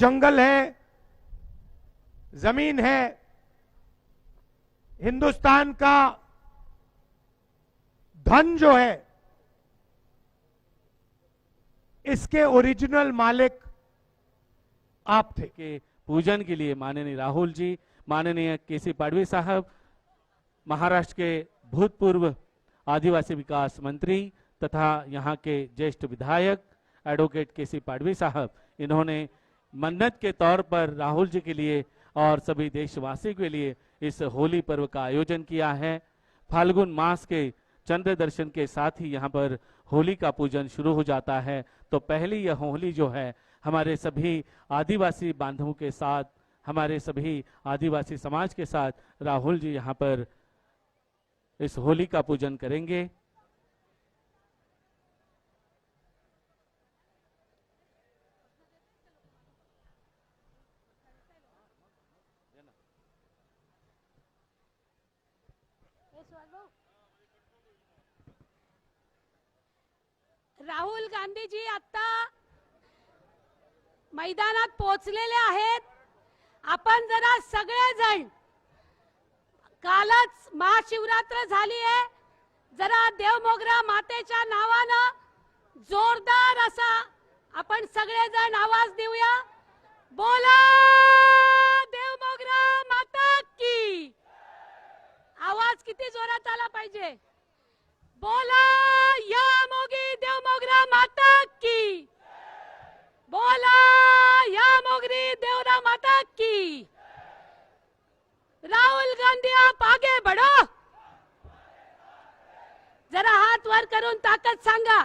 जंगल है, जमीन है, हिंदुस्तान का धन जो है, इसके ओरिजिनल मालिक आप थे। के पूजन के लिए माननीय राहुल जी, माननीय केसी पाडवी साहब, महाराष्ट्र के भूतपूर्व आदिवासी विकास मंत्री तथा यहाँ के ज्येष्ठ विधायक एडवोकेट केसी पाडवी साहब, इन्होंने मन्नत के तौर पर राहुल जी के लिए और सभी देशवासियों के लिए इस होली पर्व का आयोजन किया है। फाल्गुन मास के चंद्र दर्शन के साथ ही यहाँ पर होली का पूजन शुरू हो जाता है। तो पहली यह होली जो है हमारे सभी आदिवासी बांधवों के साथ, हमारे सभी आदिवासी समाज के साथ राहुल जी यहाँ पर इस होली का पूजन करेंगे। राहुल गांधीजी आता मैदानात पोहोचलेले आहेत। आपण जरा सगळेजण, कालच महाशिवरात्र झाली आहे, जरा देवमोगरा मातेच्या नावानं जोरदार असा आपण सगळेजण आवाज देऊया। बोला देवमोगरा माता की। आवाज किती जोरात आला पाहिजे। बोला या मोगी देवमोगरा माता की। बोला या मोगरी देवरा माता की। राहुल गांधी आप आगे बढ़ो। जरा हात वर करून ताकद सांगा।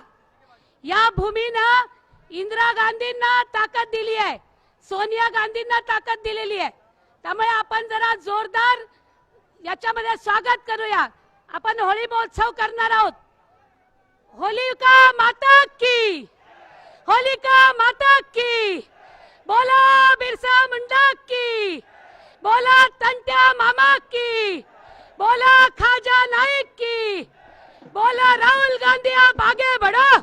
या भूमीनं इंदिरा गांधींना ताकद दिली आहे, सोनिया गांधींना ताकद दिलेली आहे। त्यामुळे आपण जरा जोरदार याच्यामध्ये स्वागत करूया। आपण होळी महोत्सव करणार आहोत। होलिका माता की। होलिका माता की। बोला बिरसा मुंडा की। बोला तंट्या मामा की। बोला खाजा नाइक की। बोला राहुल गांधी आप आगे बढ़ो।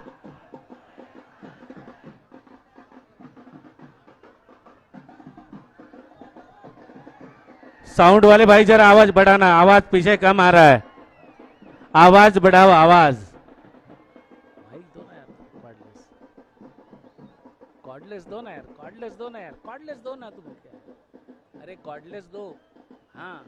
साउंड वाले भाई जरा आवाज बढ़ाना, आवाज पीछे कम आ रहा है, आवाज बढ़ाओ आवाज। भाई दो ना यार, कॉर्डलेस दो ना यार, कॉर्डलेस दो ना यार, कॉर्डलेस दो ना तुम क्या, अरे कॉर्डलेस दो। हाँ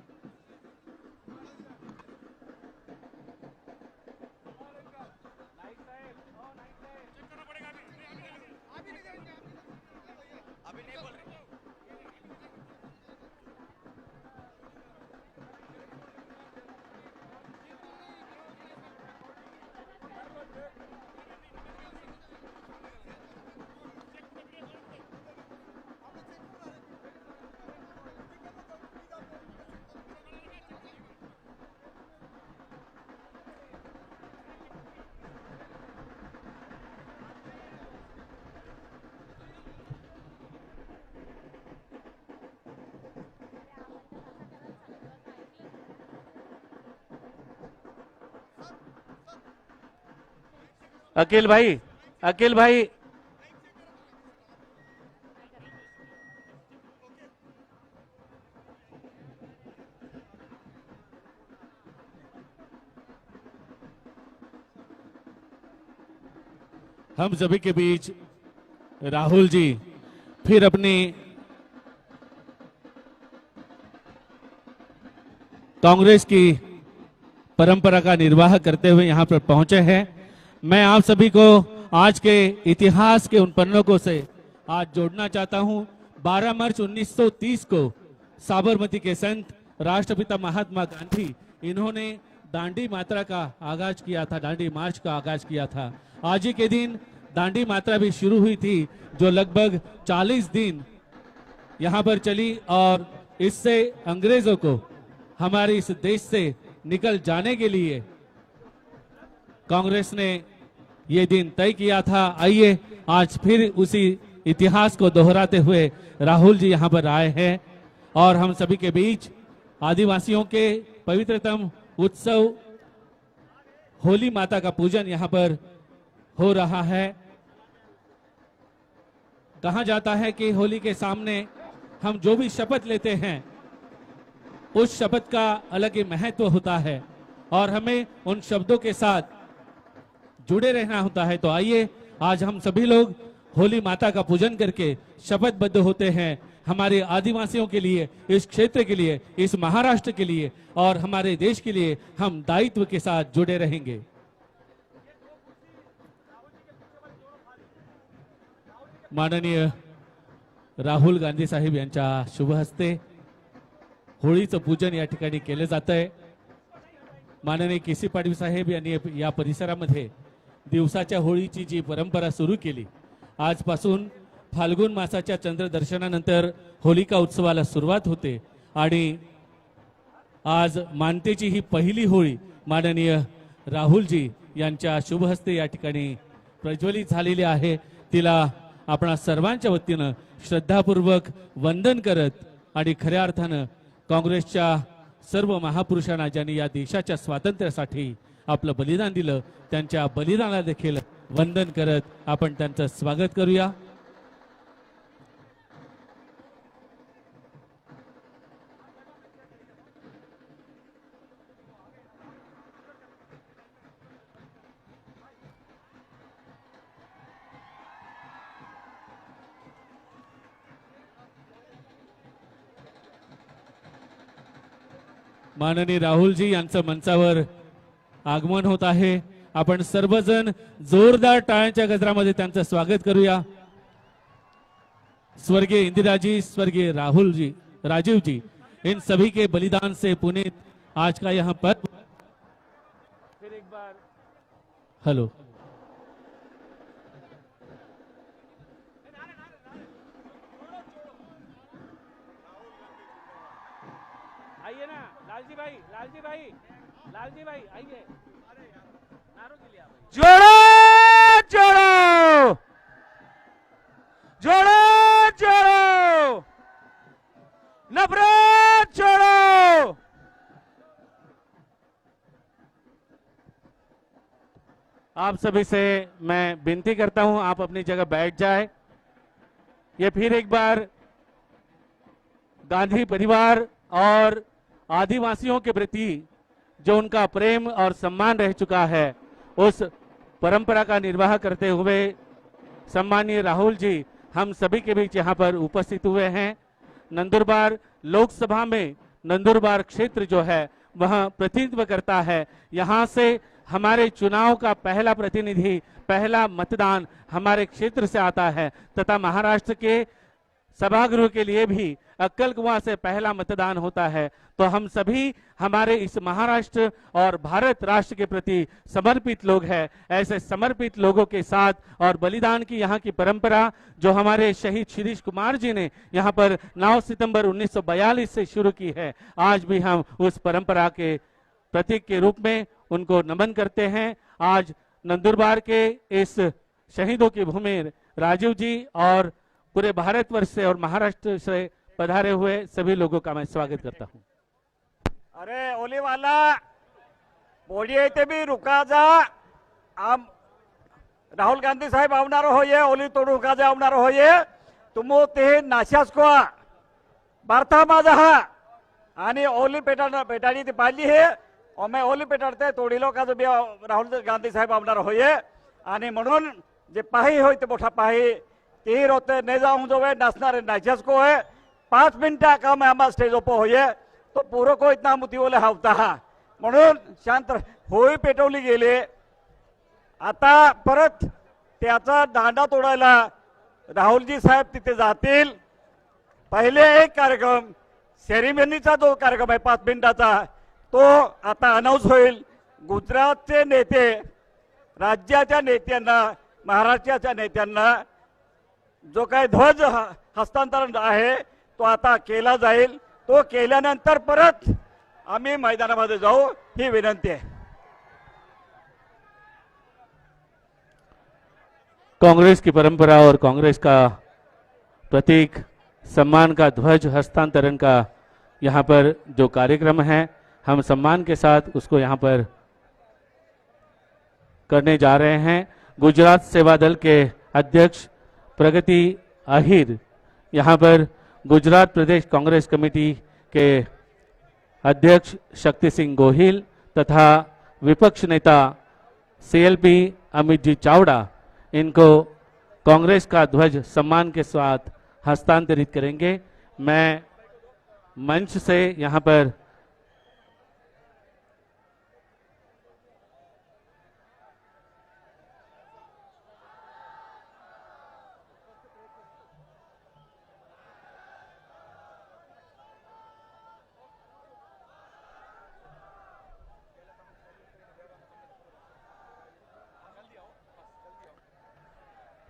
अखिल भाई, अखिल भाई, हम सभी के बीच राहुल जी फिर अपनी कांग्रेस की परंपरा का निर्वाह करते हुए यहां पर पहुंचे हैं। मैं आप सभी को आज के इतिहास के उन पन्नों से आज जोड़ना चाहता हूं। 12 मार्च 1930 को साबरमती के संत राष्ट्रपिता महात्मा गांधी, इन्होंने दांडी मात्रा का आगाज किया था, दांडी मार्च का आगाज किया था। आज ही के दिन दांडी मात्रा भी शुरू हुई थी, जो लगभग 40 दिन यहां पर चली और इससे अंग्रेजों को हमारे इस देश से निकल जाने के लिए कांग्रेस ने ये दिन तय किया था। आइए आज फिर उसी इतिहास को दोहराते हुए राहुल जी यहां पर आए हैं और हम सभी के बीच आदिवासियों के पवित्रतम उत्सव होली माता का पूजन यहां पर हो रहा है। कहा जाता है कि होली के सामने हम जो भी शपथ लेते हैं उस शपथ का अलग ही महत्व होता है और हमें उन शब्दों के साथ जुड़े रहना होता है। तो आइए आज हम सभी लोग होली माता का पूजन करके शपथबद्ध होते हैं हमारे आदिवासियों के लिए, इस क्षेत्र के लिए, इस महाराष्ट्र के लिए और हमारे देश के लिए हम दायित्व के साथ जुड़े रहेंगे। माननीय राहुल गांधी साहेब यांच्या शुभ हस्ते होळीचं पूजन या ठिकाणी केलं जात आहे। माननीय केसी पाडवी साहेब यांनी या परिसरामध्ये दिवसाच्या होळीची जी परंपरा सुरू केली, आजपासून फाल्गुन मासाच्या चंद्र दर्शनानंतर होलिका उत्सवाला सुरुवात होते आणि आज मानतेची ही पहिली होळी माननीय राहुलजी यांच्या शुभ हस्ते या ठिकाणी प्रज्वलित झालेली आहे। तिला आपण सर्वांच्या वतीनं श्रद्धापूर्वक वंदन करत आणि खऱ्या अर्थानं काँग्रेसच्या सर्व महापुरुषांना ज्यांनी या देशाच्या स्वातंत्र्यासाठी आपलं बलिदान दिलं त्यांच्या बलिदानाला देखील वंदन करत आपण त्यांचं स्वागत करूया। माननीय राहुलजी यांचं मंचावर आगमन होत आहे। आपण सर्वजण जोरदार टाळ्यांच्या गजरामध्ये त्यांचं स्वागत करूया। स्वर्गीय इंदिराजी, स्वर्गीय राहुलजी, राजीव जी, इन सभी के बलिदान से पुनीत आज का यहाँ पर फिर एक बार हेलो आइए ना लालजी भाई, लालजी भाई, लालजी भाई आइए। जोड़ो जोड़ो जोड़ो जोड़ो नफरत छोड़ो। आप सभी से मैं विनती करता हूं आप अपनी जगह बैठ जाए। ये फिर एक बार गांधी परिवार और आदिवासियों के प्रति जो उनका प्रेम और सम्मान रह चुका है उस परंपरा का निर्वाह करते हुए सम्मानीय राहुल जी हम सभी के बीच यहाँ पर उपस्थित हुए हैं। नंदुरबार लोकसभा में नंदुरबार क्षेत्र जो है वह प्रतिनिधित्व करता है। यहाँ से हमारे चुनाव का पहला प्रतिनिधि, पहला मतदान हमारे क्षेत्र से आता है तथा महाराष्ट्र के सभागृह के लिए भी अक्कलकुआं से पहला मतदान होता है। तो हम सभी हमारे इस महाराष्ट्र और भारत राष्ट्र के प्रति समर्पित लोग हैं। ऐसे समर्पित लोगों के साथ और बलिदान की यहाँ की परंपरा जो हमारे शहीद शिरीष कुमार जी ने यहाँ पर 9 सितंबर 1942 से शुरू की है, आज भी हम उस परंपरा के प्रतीक के रूप में उनको नमन करते हैं। आज नंदुरबार के इस शहीदों की भूमि राजीव जी और पूरे भारतवर्ष से और महाराष्ट्र से पधारे हुए सभी लोगों का मैं स्वागत करता हूं। अरे ओली वाला बोलिए ते भी रुका जा। आम राहुल गांधी साहेब आवणार होये, ओली तो रुका जा आवणार होये। तुम ते नाशास को बारता माझा हा आणि ओली पेटाडी ती पाहिली हे और मैं ओली पेटाडते तोडी लोक जो राहुल गांधी साहेब आवणार होये आणि म्हणून जे पाही होय ते मोठा पाही ते रोते ने जाऊं जो वे नाचणारे नाशास को है 5 मिनिटा काम आम्हा स्टेज ओपो होये तो पूरं को इतना मुतीवले हावता म्हणून शांत होळी पेटवली गेली। आता परत त्याचा दांडा तोडायला राहुलजी साहेब तिथे जातील। पहिले एक कार्यक्रम सेरेमनीचा जो कार्यक्रम आहे 5 मिनिटाचा तो आता अनाउन्स होईल। गुजरातचे नेते राज्याच्या नेत्यांना, महाराष्ट्राच्या नेत्यांना जो काही ध्वज हस्तांतरण आहे तो आता केला जाईल। तो केल्यानंतर परत आम्ही मैदानामध्ये जाऊ ही विनंती आहे। कांग्रेस की परंपरा और कांग्रेस का प्रतीक सम्मान का ध्वज हस्तांतरण का यहाँ पर जो कार्यक्रम है हम सम्मान के साथ उसको यहाँ पर करने जा रहे हैं। गुजरात सेवा दल के अध्यक्ष प्रगति आहिर यहाँ पर गुजरात प्रदेश कांग्रेस कमेटी के अध्यक्ष शक्ति सिंह गोहिल तथा विपक्ष नेता सीएलपी अमित जी चावड़ा इनको कांग्रेस का ध्वज सम्मान के साथ हस्तांतरित करेंगे। मैं मंच से यहाँ पर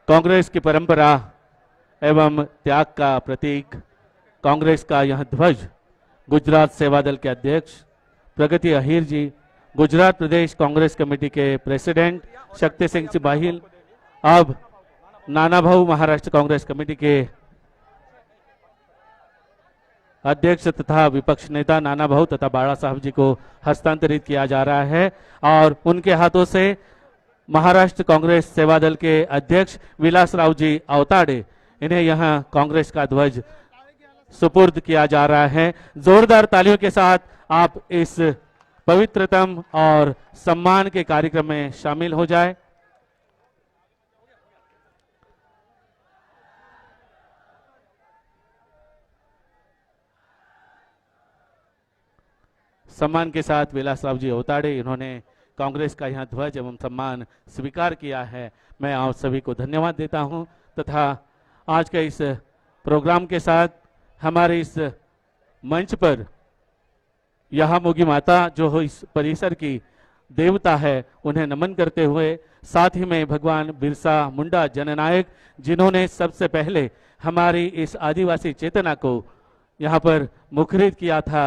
कांग्रेस की परंपरा एवं त्याग का प्रतीक कांग्रेस का यह ध्वज गुजरात सेवा दल के अध्यक्ष प्रगति अहीर जी, गुजरात प्रदेश कांग्रेस कमेटी के प्रेसिडेंट शक्ति सिंह बाहिल, अब नाना भाऊ महाराष्ट्र कांग्रेस कमेटी के अध्यक्ष तथा विपक्ष नेता नाना भाऊ तथा बाला साहब जी को हस्तांतरित किया जा रहा है और उनके हाथों से महाराष्ट्र कांग्रेस सेवा दल के अध्यक्ष विलासराव जी अवताड़े इन्हें यहां कांग्रेस का ध्वज सुपुर्द किया जा रहा है। जोरदार तालियों के साथ आप इस पवित्रतम और सम्मान के कार्यक्रम में शामिल हो जाए। सम्मान के साथ विलासराव जी अवताड़े इन्होंने कांग्रेस का यहां ध्वज एवं सम्मान स्वीकार किया है। मैं आप सभी को धन्यवाद देता हूं तथा आज के इस प्रोग्राम के साथ हमारे इस मंच पर यहाँ मोगी माता जो हो इस परिसर की देवता है उन्हें नमन करते हुए साथ ही में भगवान बिरसा मुंडा जननायक जिन्होंने सबसे पहले हमारी इस आदिवासी चेतना को यहाँ पर मुखरित किया था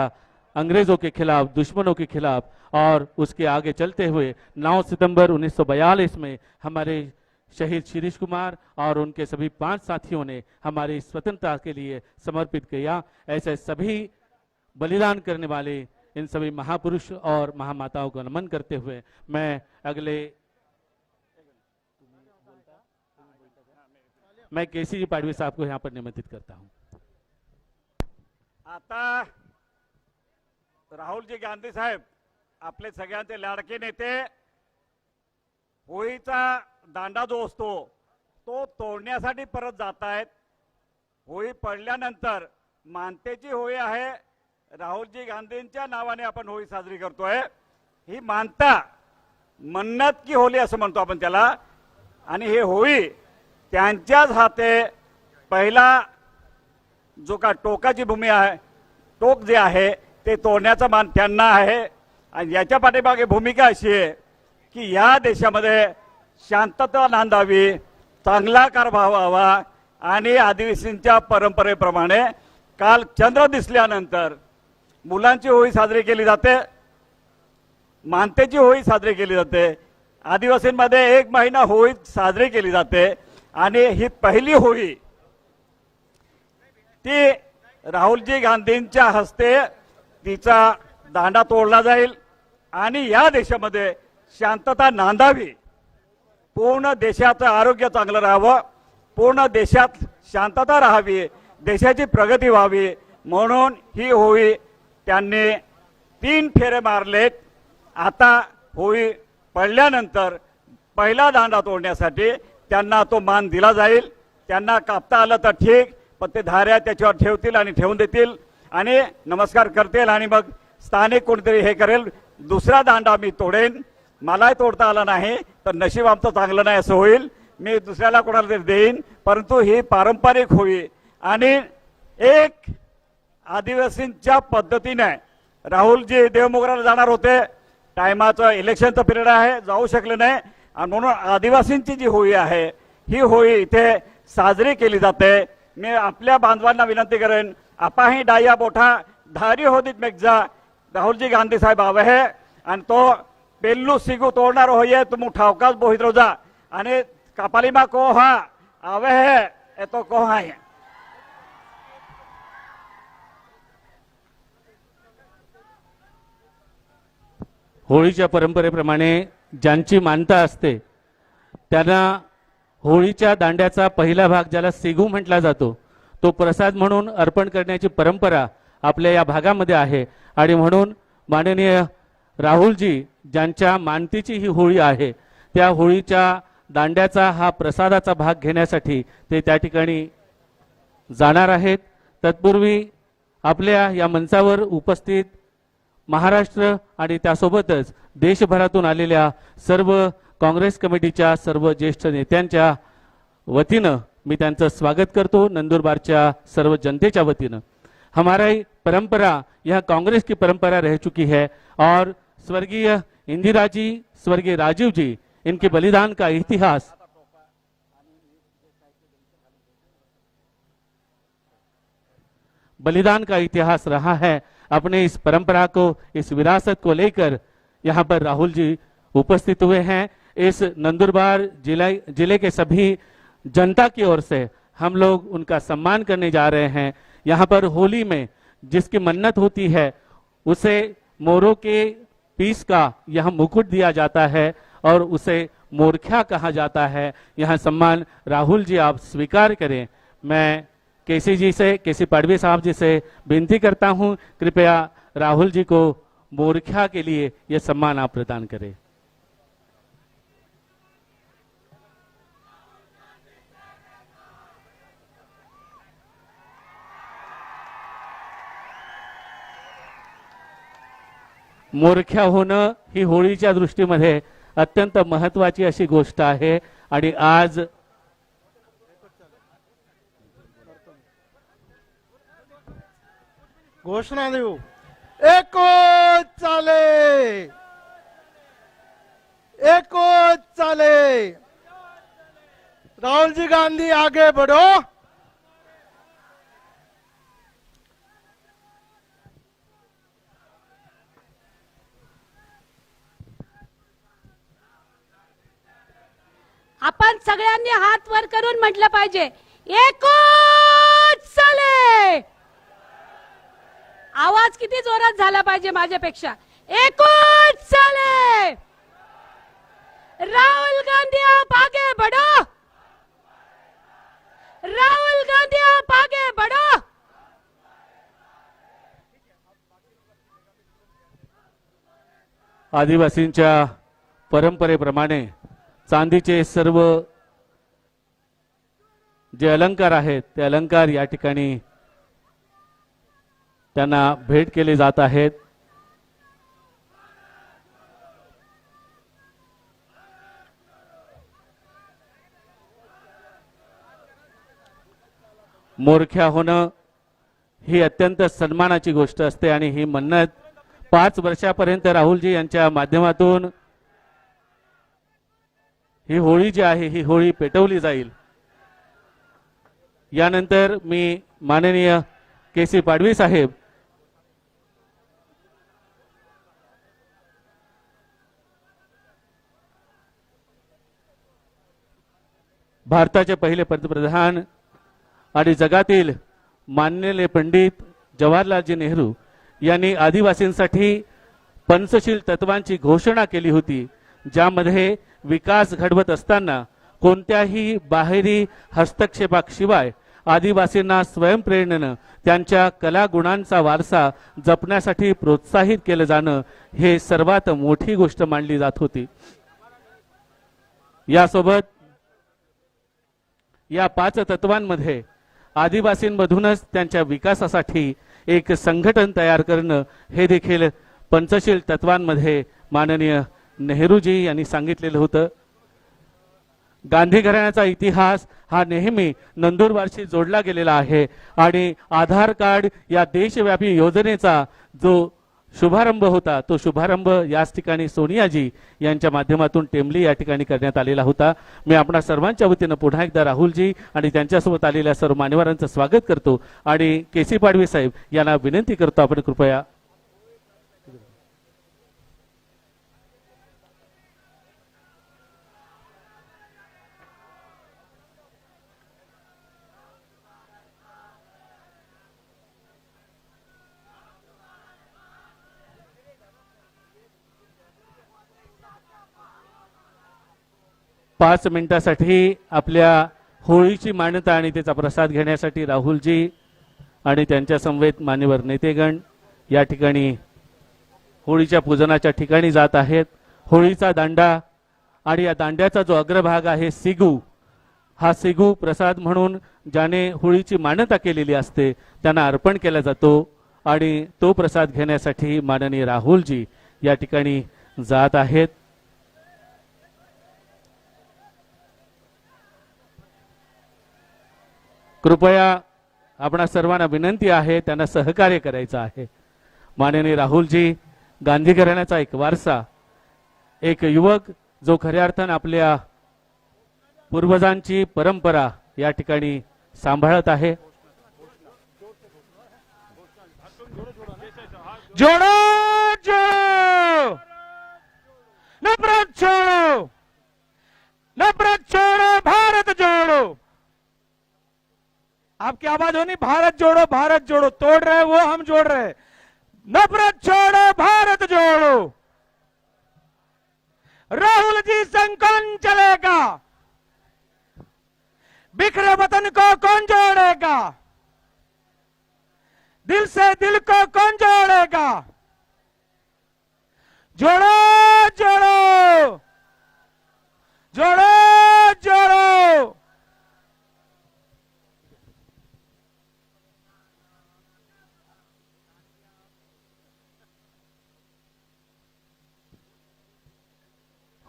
अंग्रेजों के खिलाफ, दुश्मनों के खिलाफ, और उसके आगे चलते हुए 9 सितंबर 1942 में हमारे शहीद शिरीष कुमार और उनके सभी 5 साथियों ने हमारी स्वतंत्रता के लिए समर्पित किया। ऐसे सभी बलिदान करने वाले इन सभी महापुरुष और महामाताओं को नमन करते हुए मैं केसी जी पाडवी साहब को यहाँ पर निमंत्रित करता हूँ। आता राहुलजी गांधी साहेब आपले सगळ्यांचे लाडके नेते होळीचा दांडा जो असतो तो तोडण्यासाठी परत जात आहेत। होळी पडल्यानंतर मानतेची होळी आहे, राहुलजी गांधींच्या नावाने आपण होळी साजरी करतोय। ही मानता मन्नत की होळी असं म्हणतो आपण त्याला, आणि हे होळी त्यांच्याच हाते पहिला जो का टोकाची भूमी आहे, टोक जे आहे ते तोडण्याचा मान त्यांना आहे। आणि याच्या पाठीमागे भूमिका अशी आहे की या देशामध्ये शांतता नांदावी, चांगला कारभार व्हावा आणि आदिवासींच्या परंपरेप्रमाणे काल चंद्र दिसल्यानंतर मुलांची होळी साजरी केली जाते, मानतेची होळी साजरी केली जाते। आदिवासींमध्ये 1 महिना होळी साजरी केली जाते आणि ही पहिली होळी ती राहुलजी गांधींच्या हस्ते तिचा दांडा तोडला जाईल आणि या देशामध्ये शांतता नांदावी, पूर्ण देशाचं आरोग्य चांगलं राहावं, पूर्ण देशात शांतता राहावी, देशाची प्रगती व्हावी म्हणून ही होळी त्यांनी 3 फेरे मारलेत। आता होळी पडल्यानंतर पहिला दांडा तोडण्यासाठी त्यांना तो मान दिला जाईल। त्यांना कापता आलं तर ठीक, पण ते धाऱ्या त्याच्यावर ठेवतील आणि ठेवून देतील आणि नमस्कार करतील आणि मग स्थानिक कोणतरी हे करेल। दुसरा दांडा मी तोडेन, मलाही तोडता आला नाही तर नशीब आमचं चांगलं नाही असं होईल, मी दुसऱ्याला कोणाला तरी देईन। परंतु ही पारंपरिक होळी आणि एक आदिवासींच्या पद्धतीने राहुलजी देवमोगराला जाणार होते, टायमाचं इलेक्शनचं पिरियड आहे, जाऊ शकले नाही आणि म्हणून आदिवासींची जी होळी आहे ही होळी इथे साजरी केली जाते। मी आपल्या बांधवांना विनंती करेन, आपाही डाया बोठा धारी होदीत मेघजा राहुलजी गांधी साहेब आवे है आणि तो पेल्लू सिगू तोड़नार होइए तुम ठावकास बोहित रोजा आणि कापालीमा को हा आवे है ए तो को है। होळीच्या परंपरेप्रमाणे ज्यांची मानता असते त्यांना होळीच्या दांड्याचा पहिला भाग ज्याला सेगू म्हटला जातो तो प्रसाद म्हणून अर्पण करण्याची परंपरा आपल्या या भागामध्ये आहे आणि म्हणून माननीय राहुलजी ज्यांच्या मानतीची ही होळी आहे त्या होळीच्या दांड्याचा हा प्रसादाचा भाग घेण्यासाठी ते त्या ठिकाणी जाणार आहेत। तत्पूर्वी आपल्या या मंचावर उपस्थित महाराष्ट्र आणि त्यासोबतच देशभरातून आलेल्या सर्व काँग्रेस कमिटीच्या सर्व ज्येष्ठ नेत्यांच्या वतीनं मी त्यांचं स्वागत करतो। नंदुरबारच्या सर्व जनतेच्या वतीनं हमारी परंपरा यह कांग्रेस की परंपरा रह चुकी है और स्वर्गीय इंदिरा जी, स्वर्गीय राजीव जी, इनके बलिदान का इतिहास रहा है। अपने इस परंपरा को, इस विरासत को लेकर यहाँ पर राहुल जी उपस्थित हुए हैं। इस नंदुरबार जिले के सभी जनता की ओर से हम लोग उनका सम्मान करने जा रहे हैं। यहाँ पर होली में जिसकी मन्नत होती है उसे मोरों के पीस का यहाँ मुकुट दिया जाता है और उसे मोरख्या कहा जाता है। यह सम्मान राहुल जी आप स्वीकार करें। मैं केसी पाडवी साहब जी से विनती करता हूं, कृपया राहुल जी को मोरख्या के लिए यह सम्मान आप प्रदान करें। मोरख्या होणं ही होळीच्या दृष्टीमध्ये अत्यंत महत्त्वाची अशी गोष्ट आहे आणि आज घोषणा देऊ। एको चाले, एको चाले। राहुल जी गांधी आगे बढ़ो। आपण सगळ्यांनी हात वर करून म्हटलं पाहिजे एकच चाले। आवाज किती जोरात झाला पाहिजे माझ्यापेक्षा। एकच चाले। राहुल गांधी आप आगे बढ़ो, राहुल गांधी आप आगे बढ़ो। आदिवासींच्या परंपरेप्रमाणे चांदीचे सर्व जे अलंकार आहेत ते अलंकार या ठिकाणी त्यांना भेट केले जात आहेत। मोरख्या होणं ही अत्यंत सन्मानाची गोष्ट असते आणि ही मन्नत 5 वर्षापर्यंत राहुलजी यांच्या माध्यमातून ही होळी जी आहे ही होळी पेटवली जाईल। यानंतर मी माननीय केसी पाडवी साहेब भारताचे पहिले पंतप्रधान आणि जगातील मानलेले पंडित जवाहरलालजी नेहरू यांनी आदिवासींसाठी पंचशील तत्वांची घोषणा केली होती, ज्यामध्ये विकास घडवत असताना कोणत्याही बाहेरी हस्तक्षेपाशिवाय आदिवासींना स्वयंप्रेरणेने त्यांच्या कला गुणांचा वारसा जपण्यासाठी प्रोत्साहित केले जाणं हे सर्वात मोठी गोष्ट मानली जात होती। यासोबत या 5 तत्वांमध्ये आदिवासींमधूनच त्यांच्या विकासासाठी एक संघटन तयार करणं हे देखील पंचशील तत्वांमध्ये माननीय नेहरूजी यांनी सांगितलेलं होतं। गांधी घराण्याचा इतिहास हा नेहमी नंदुरबारशी जोडला गेलेला आहे आणि आधार कार्ड या देशव्यापी योजनेचा जो शुभारंभ होता तो शुभारंभ याच ठिकाणी सोनियाजी यांच्या माध्यमातून टेंबली या ठिकाणी करण्यात आलेला होता। मी आपणा सर्वांच्या वतीनं पुन्हा एकदा राहुलजी आणि त्यांच्यासोबत आलेल्या सर्व मान्यवरांचं स्वागत करतो आणि केसी पाडवी साहेब यांना विनंती करतो आपण कृपया 5 मिनिटासाठी आपल्या होळीची मान्यता आणि त्याचा प्रसाद घेण्यासाठी राहुलजी आणि त्यांच्या समवेत मान्यवर नेतेगण या ठिकाणी होळीच्या पूजनाच्या ठिकाणी जात आहेत. होळीचा दांडा आणि या दांड्याचा जो अग्रभाग आहे सिगू, हा सिगू प्रसाद म्हणून ज्याने होळीची मान्यता केलेली असते त्यांना अर्पण केला जातो आणि तो प्रसाद घेण्यासाठी माननीय राहुलजी या ठिकाणी जात आहेत. कृपया आपणा सर्वांना विनंती आहे त्यांना सहकार्य करायचं आहे. माननीय राहुलजी गांधी घराण्याचा एक वारसा, एक युवक जो खऱ्या अर्थानं आपल्या पूर्वजांची परंपरा या ठिकाणी सांभाळत आहे. जोड़ो जोड़ो, नफरत छोड़ो, नफरत छोड़ो, भारत जोड़ो. आपकी आवाज होनी, भारत जोड़ो, भारत जोड़ो. तोड़ रहे वो, हम जोड़ रहे. नफरत छोड़ो, भारत जोड़ो. राहुल जी संग कौन चलेगा? बिखरे वतन को कौन जोड़ेगा? दिल से दिल को कौन जोड़ेगा? जोड़ो जोड़ो, जोड़ो जोड़ो.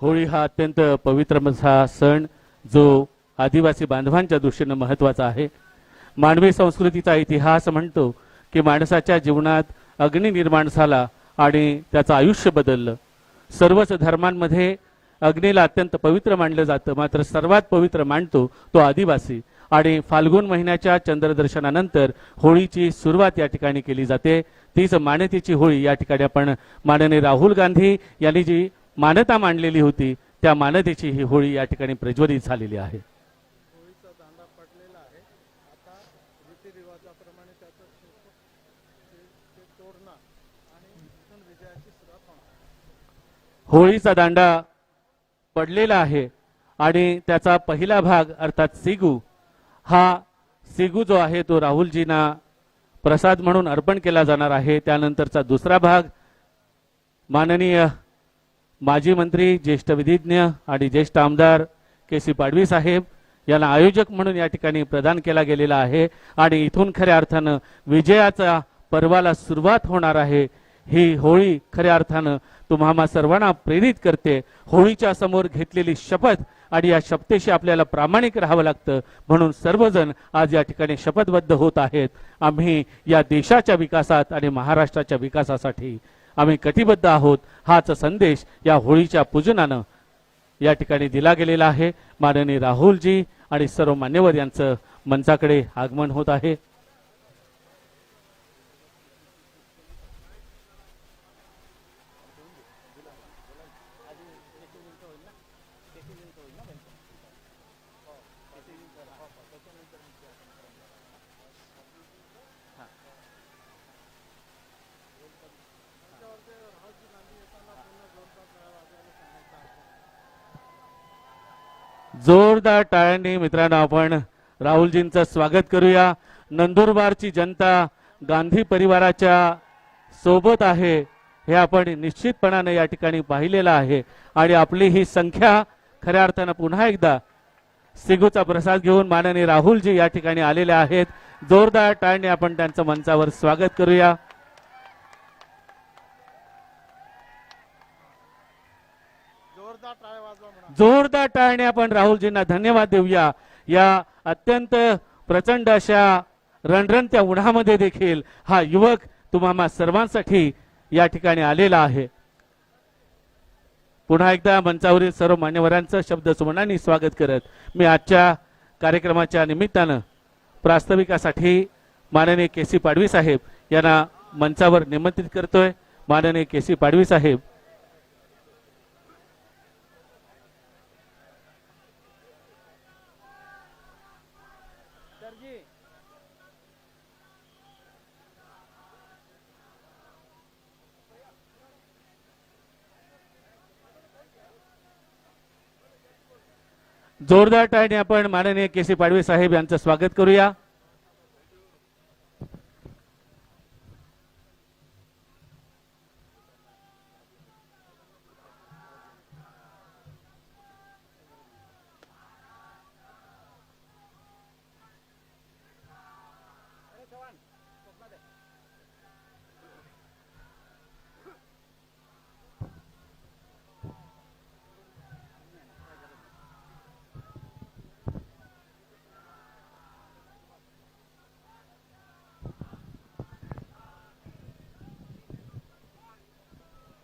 होळी हा अत्यंत पवित्र असा सण जो आदिवासी बांधवांच्या दृष्टीने महत्वाचा आहे. मानवी संस्कृतीचा इतिहास म्हणतो की माणसाच्या जीवनात अग्नी निर्माण झाला आणि त्याचं आयुष्य बदललं. सर्वच धर्मांमध्ये अग्नीला अत्यंत पवित्र मानलं जातं, मात्र सर्वात पवित्र मानतो तो आदिवासी. आणि फाल्गुन महिन्याच्या चंद्रदर्शनानंतर होळीची सुरुवात या ठिकाणी केली जाते. तीच मान्यतेची होळी या ठिकाणी आपण माननीय राहुल गांधी यांनी जी मान्यता मांडलेली होती त्या मान्यतेची ही होळी या ठिकाणी प्रज्वलित झालेली आहे. होळीचा दांडा पडलेला आहे आणि त्याचा पहिला भाग अर्थात सिगू, हा सिगू जो आहे तो राहुलजींना प्रसाद म्हणून अर्पण केला जाणार आहे. त्यानंतरचा दुसरा भाग माननीय माजी मंत्री, ज्येष्ठ विधिज्ञ आणि ज्येष्ठ आमदार केसी पाडवी साहेब यांना आयोजक म्हणून या ठिकाणी प्रदान केला गेलेला आहे. आणि इथून खऱ्या अर्थानं विजयाचा पर्वाला सुरुवात होणार आहे. ही होळी खऱ्या अर्थानं तुम्हा सर्वांना प्रेरित करते. होळीच्या समोर घेतलेली शपथ आणि या शपथेशी आपल्याला प्रामाणिक राहावं लागतं, म्हणून सर्वजण आज या ठिकाणी शपथबद्ध होत आहेत. आम्ही या देशाच्या विकासात आणि महाराष्ट्राच्या विकासासाठी आम्ही कटिबद्ध आहोत. हाच संदेश या होळीच्या पूजनानं या ठिकाणी दिला गेलेला आहे. माननीय राहुलजी आणि सर्व मान्यवर यांचं मंचाकडे आगमन होत आहे. जोरदार टाळ्यांनी मित्रांनो आपण राहुलजींचं स्वागत करूया. नंदुरबारची जनता गांधी परिवाराच्या सोबत आहे हे आपण निश्चितपणाने या ठिकाणी पाहिलेलं आहे. आणि आपली ही संख्या खऱ्या अर्थानं पुन्हा एकदा सिगूचा प्रसाद घेऊन माननीय राहुलजी या ठिकाणी आलेले आहेत. जोरदार टाळ्यांनी आपण त्यांचं मंचावर स्वागत करूया. जोरदार टाळणे आपण राहुलजींना धन्यवाद देऊया. या अत्यंत प्रचंड अशा रणरणत्या उन्हामध्ये देखील हा युवक तुम्हा सर्वांसाठी या ठिकाणी आलेला आहे. पुन्हा एकदा मंचावरील सर्व मान्यवरांचं शब्द सुमनांनी स्वागत करत मी आजच्या कार्यक्रमाच्या निमित्तानं प्रास्ताविकासाठी माननीय केसी पाडवी साहेब यांना मंचावर निमंत्रित करतोय. माननीय केसी पाडवी साहेब. जोरदार टाळ्याने आपण माननीय केसी पाडवी साहेब यांचं स्वागत करूया.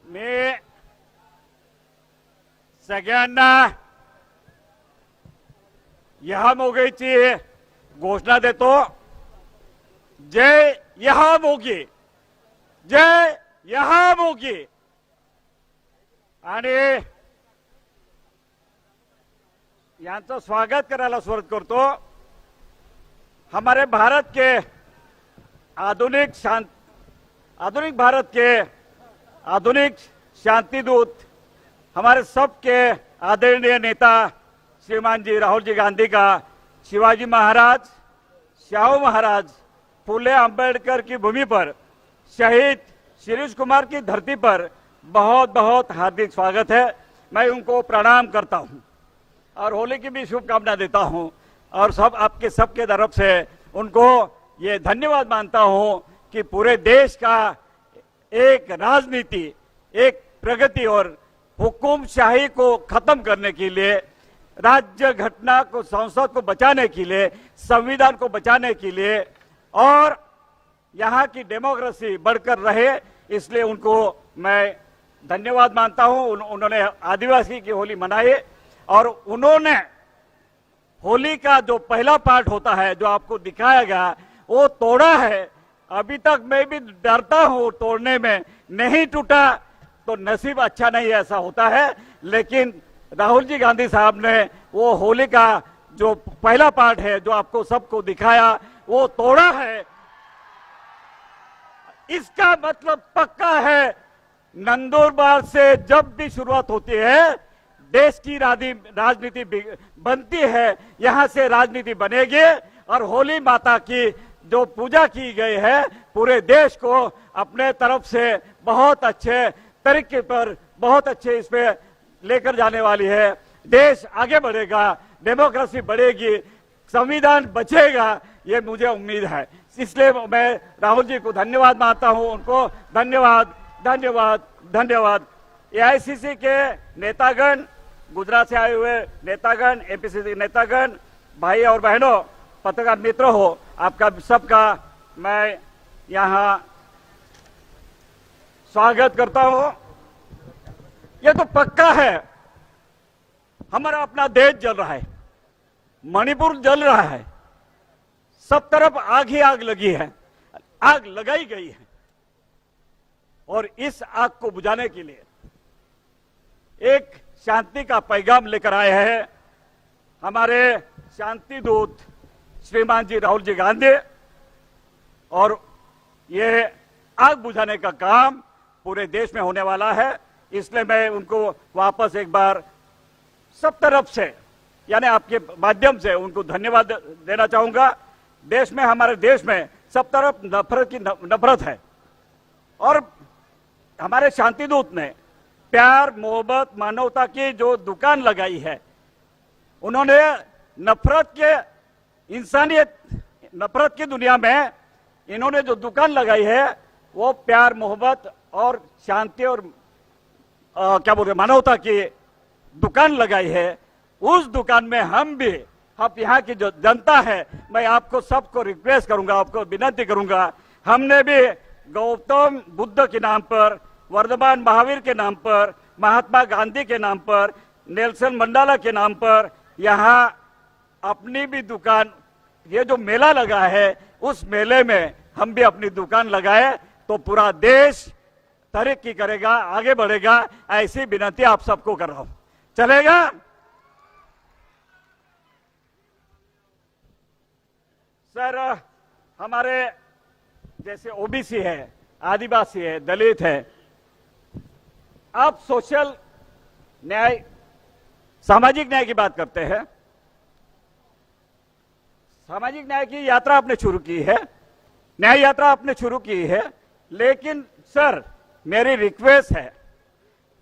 मी सगळ्यांना यहा मोगीची घोषणा देतो. जय यहा मोगी, जय यहा मोगी. आणि यांचं स्वागत करायला सुरुवात करतो. हमारे भारत के आधुनिक भारत के आधुनिक शांति दूत, हमारे सबके आदरणीय नेता श्रीमान जी राहुल जी गांधी का शिवाजी महाराज, शाहू महाराज, फूले अंबेडकर की भूमि पर शहीद शिरीष कुमार की धरती पर बहुत बहुत हार्दिक स्वागत है. मैं उनको प्रणाम करता हूं और होली की भी शुभकामना देता हूं और सब आपके सबके तरफ से उनको ये धन्यवाद मानता हूं कि पूरे देश का एक राजनीति, एक प्रगति और हुकुमशाही को खत्म करने के लिए, राज्य घटना को, संसद को बचाने के लिए, संविधान को बचाने के लिए और यहाँ की डेमोक्रेसी बढ़कर रहे, इसलिए उनको मैं धन्यवाद मानता हूं. उन्होंने आदिवासी की होली मनाई और उन्होंने होली का जो पहला पार्ट होता है जो आपको दिखाया गया वो तोड़ा है. अभी तक मैं भी डरता हूं तोड़ने में, नहीं टूटा तो नसीब अच्छा नहीं ऐसा होता है. लेकिन राहुल जी गांधी साहब ने वो होली का जो पहला पार्ट है जो आपको सबको दिखाया वो तोड़ा है. इसका मतलब पक्का है, नंदुरबार से जब भी शुरुआत होती है देश की राजनीति बनती है, यहां से राजनीति बनेगी और होली माता की जो पूजा की गई है पूरे देश को अपने तरफ से बहुत अच्छे तरीके पर, बहुत अच्छे इस पे लेकर जाने वाली है. देश आगे बढ़ेगा, डेमोक्रेसी बढ़ेगी, संविधान बचेगा, ये मुझे उम्मीद है. इसलिए मैं राहुल जी को धन्यवाद मानता हूं. उनको धन्यवाद धन्यवाद धन्यवाद. एआईसीसी के नेतागण, गुजरात से आए हुए नेतागण, एपीसीसी नेतागण, भाई और बहनों, पत्रकार मित्र हो, आपका सबका मैं यहां स्वागत करता हूं. यह तो पक्का है हमारा अपना देश जल रहा है, मणिपुर जल रहा है, सब तरफ आग ही आग लगी है, आग लगाई गई है और इस आग को बुझाने के लिए एक शांति का पैगाम लेकर आए हैं हमारे शांति दूत श्रीमान जी राहुल जी गांधी. और ये आग बुझाने का काम पूरे देश में होने वाला है. इसलिए मैं उनको वापस एक बार सब तरफ से, यानी आपके माध्यम से उनको धन्यवाद देना चाहूंगा. देश में, हमारे देश में सब तरफ नफरत है और हमारे शांति दूत ने प्यार, मोहब्बत, मानवता की जो दुकान लगाई है, उन्होंने नफरत के, इंसानियत, नफरत की दुनिया में इन्होंने जो दुकान लगाई है वो प्यार, मोहब्बत और शांति और क्या बोलते हैं, मानवता की दुकान लगाई है. उस दुकान में हम भी, आप यहाँ की जो जनता है, मैं आपको सबको रिक्वेस्ट करूंगा, आपको विनती करूंगा, हमने भी गौतम बुद्ध के नाम पर, वर्धमान महावीर के नाम पर, महात्मा गांधी के नाम पर, नेल्सन मंडेला के नाम पर यहाँ अपनी भी दुकान, ये जो मेला लगा है उस मेले में हम भी अपनी दुकान लगाए तो पूरा देश तरक्की करेगा, आगे बढ़ेगा. ऐसी विनती आप सबको कर रहा हूं. चलेगा? सर, हमारे जैसे ओबीसी है, आदिवासी है, दलित है, आप सोशल न्याय, सामाजिक न्याय की बात करते हैं. सामाजिक न्याय की यात्रा आपने शुरू की है, न्याय यात्रा आपने शुरू की है, लेकिन सर मेरी रिक्वेस्ट है,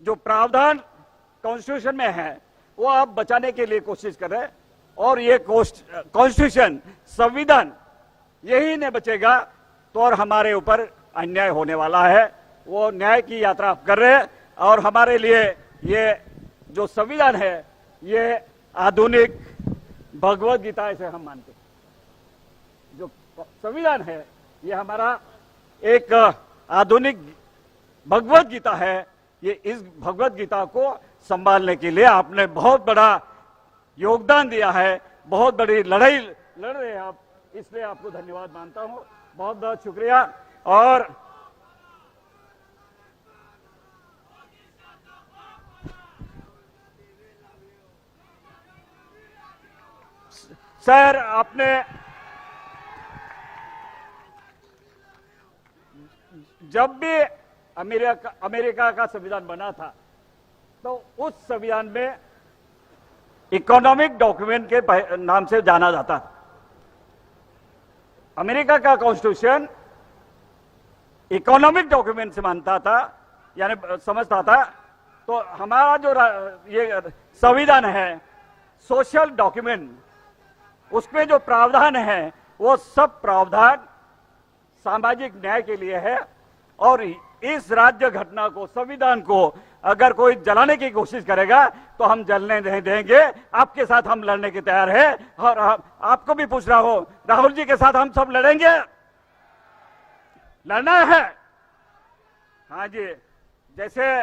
जो प्रावधान कॉन्स्टिट्यूशन में है वो आप बचाने के लिए कोशिश कर रहे हैं, और ये कॉन्स्टिट्यूशन संविधान यही नहीं बचेगा तो और हमारे ऊपर अन्याय होने वाला है। वो न्याय की यात्रा आप कर रहे हैं, और हमारे लिए ये जो संविधान है ये आधुनिक भगवत गीता ऐसे हम मानते हैं। जो संविधान है ये हमारा एक आधुनिक भगवत गीता है। ये इस भगवत गीता को संभालने के लिए आपने बहुत बड़ा योगदान दिया है, बहुत बड़ी लड़ाई लड़ रहे हैं आप, इसलिए आपको धन्यवाद मानता हूं, बहुत बहुत शुक्रिया। और सर आपने जब भी अमेरिका का संविधान बना था तो उस संविधान में इकोनॉमिक डॉक्यूमेंट के नाम से जाना जाता था। अमेरिका का कॉन्स्टिट्यूशन इकोनॉमिक डॉक्यूमेंट से मानता था, यानी समझता था। तो हमारा जो ये संविधान है सोशल डॉक्यूमेंट, उसमें जो प्रावधान है वो सब प्रावधान सामाजिक न्याय के लिए है। और इस राज्य घटना को, संविधान को अगर कोई जलाने की कोशिश करेगा तो हम जलने नहीं देंगे, आपके साथ हम लड़ने के तैयार हैं। और आपको भी पूछ रहा हूं, राहुल जी के साथ हम सब लड़ेंगे, लड़ना है। हाँ जी, जैसे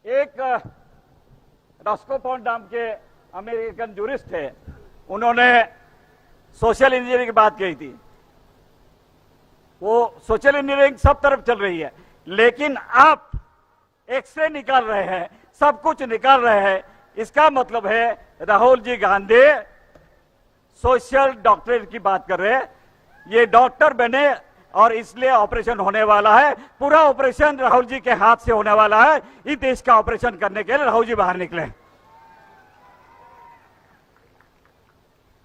एक रॉस्को नाम के अमेरिकन जूरिस्ट थे, उन्होंने सोशल इंजीनियरिंग की बात कही थी। वो सोशल इंजीनियरिंग सब तरफ चल रही है, लेकिन आप एक्सरे निकाल रहे हैं, सब कुछ निकाल रहे हैं। इसका मतलब है राहुल जी गांधी सोशल डॉक्टरेट की बात कर रहे हैं। ये डॉक्टर बने और इसलिए ऑपरेशन होने वाला है, पूरा ऑपरेशन राहुल जी के हाथ से होने वाला है। इस देश का ऑपरेशन करने के लिए राहुल जी बाहर निकले।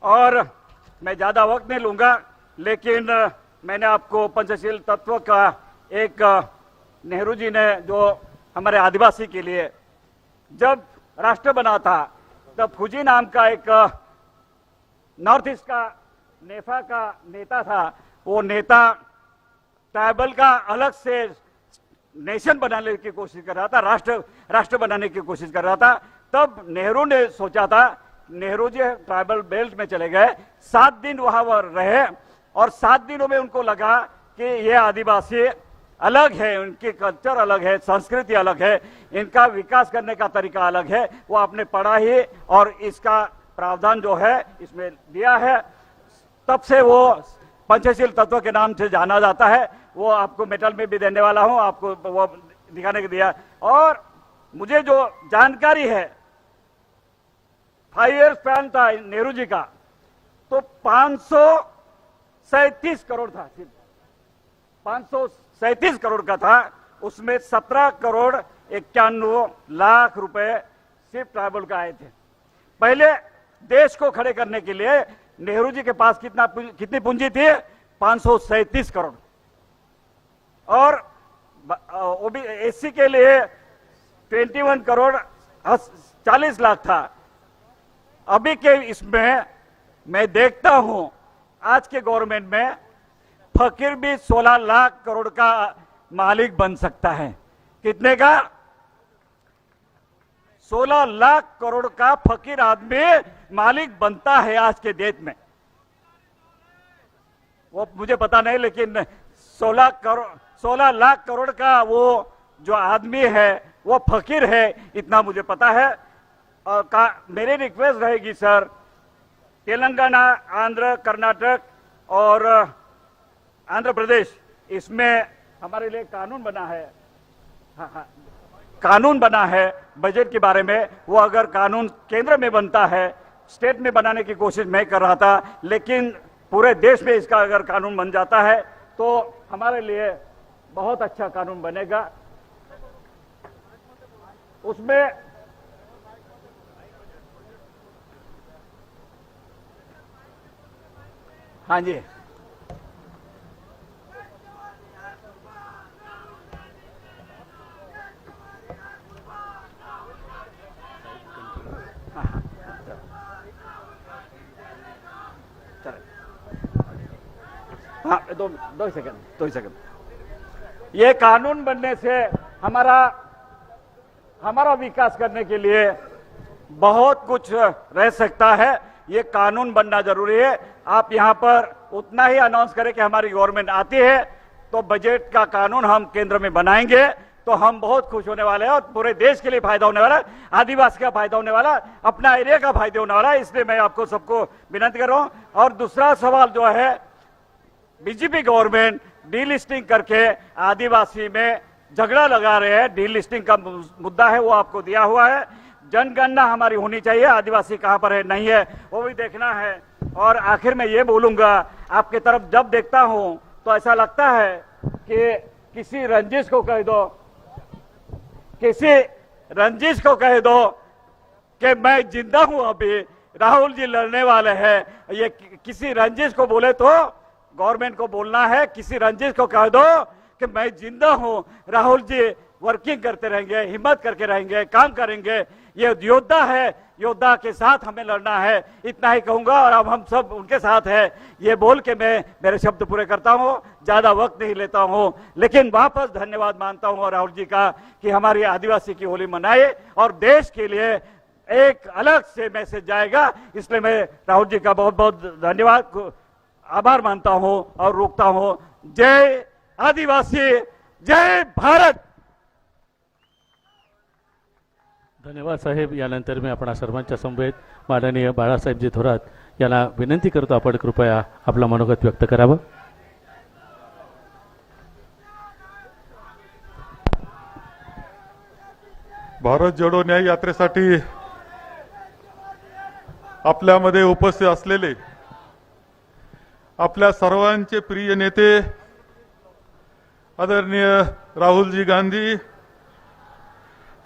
और मैं ज्यादा वक्त नहीं लूंगा, लेकिन मैंने आपको पंचशील तत्व का एक नेहरू जी ने जो हमारे आदिवासी के लिए जब राष्ट्र बना था, तब फुजी नाम का एक नॉर्थ ईस्ट का नेफा का नेता था। वो नेता ट्राइबल का अलग से नेशन बनाने की कोशिश कर रहा था, राष्ट्र बनाने की कोशिश कर रहा था। तब नेहरू ने सोचा था, नेहरू जी ट्राइबल बेल्ट में चले गए, 7 दिन वहां रहे, और 7 दिनों में उनको लगा कि ये आदिवासी अलग है, उनकी कल्चर अलग है, संस्कृति अलग है, इनका विकास करने का तरीका अलग है। वो आपने पढ़ा ही, और इसका प्रावधान जो है इसमें दिया है। तब से वो पंचशील तत्व के नाम से जाना जाता है। वो आपको मेटल में भी देने वाला हूं, आपको वो दिखाने के दिया। और मुझे जो जानकारी है, 5 ईयर स्पैन था नेहरू जी का, तो 537 करोड़ था, सिर्फ 537 करोड़ का था। उसमें 17 करोड़ 91 लाख रुपए सिर्फ ट्राइबल का आए थे। पहले देश को खड़े करने के लिए नेहरू जी के पास कितनी पूंजी थी? 537 करोड़। और एससी के लिए 21 करोड़ 40 लाख था। अभी के इसमें मैं देखता हूं आज के गवर्नमेंट में फकीर भी 16 लाख करोड़ का मालिक बन सकता है। कितने का? 16 लाख करोड़ का फकीर आदमी मालिक बनता है आज के देश में। वो मुझे पता नहीं, लेकिन 16 लाख करोड़ का वो जो आदमी है वो फकीर है, इतना मुझे पता है। मेरी रिक्वेस्ट रहेगी सर, तेलंगाना, आंध्र, कर्नाटक और आंध्र प्रदेश, इसमें हमारे लिए कानून बना है। हाँ, कानून बना है बजट के बारे में। वो अगर कानून केंद्र में बनता है, स्टेट में बनाने की कोशिश मैं कर रहा था, लेकिन पूरे देश में इसका अगर कानून बन जाता है तो हमारे लिए बहुत अच्छा कानून बनेगा। उसमें हाँ जी, हाँ, दो सेकंड। ये कानून बनने से हमारा विकास करने के लिए बहुत कुछ रह सकता है। ये कानून बनना जरूरी है। आप यहाँ पर उतना ही अनाउंस करें कि हमारी गवर्नमेंट आती है तो बजट का कानून हम केंद्र में बनाएंगे, तो हम बहुत खुश होने वाले हैं और पूरे देश के लिए फायदा होने वाला है, आदिवासी का फायदा होने वाला, अपना एरिया का फायदा होने वाला है। इसलिए मैं आपको सबको विनती कर रहा हूं। और दूसरा सवाल जो है, बीजेपी गवर्नमेंट डीलिस्टिंग करके आदिवासी में झगड़ा लगा रहे हैं। डीलिस्टिंग का मुद्दा है, वो आपको दिया हुआ है। जनगणना हमारी होनी चाहिए, आदिवासी कहां पर है नहीं है वो भी देखना है। और आखिर में ये बोलूंगा, आपके तरफ जब देखता हूं तो ऐसा लगता है कि किसी रंजिश को कह दो कि मैं जिंदा हूं, अभी राहुल जी लड़ने वाले हैं। ये किसी रंजिश को बोले तो गवर्नमेंट को बोलना है, किसी रंजिश को कह दो कि मैं जिंदा हूं, राहुल जी वर्किंग करते रहेंगे, हिम्मत करके रहेंगे, काम करेंगे। ये योद्धा है, योद्धा के साथ हमें लड़ना है। इतना ही कहूंगा और अब हम सब उनके साथ हैं। ये बोल के मैं मेरे शब्द पूरे करता हूं, ज्यादा वक्त नहीं लेता हूं, लेकिन वापस धन्यवाद मानता हूं राहुल जी का कि हमारी आदिवासी की होली मनाए और देश के लिए एक अलग से मैसेज जाएगा। इसलिए मैं राहुल जी का बहुत बहुत धन्यवाद, आभार मानता हूं और रोकता हूं। जय आदिवासी, जय भारत। धन्यवाद साहेब. यानंतर मी आपणा सर्वांच्या समवेत माननीय बाळासाहेबजी थोरात यांना विनंती करतो, आपण कृपया आपला मनोगत व्यक्त करावं. भारत जोडो न्याय यात्रेसाठी आपल्यामध्ये उपस्थित असलेले आपल्या सर्वांचे प्रिय नेते आदरणीय राहुलजी गांधी,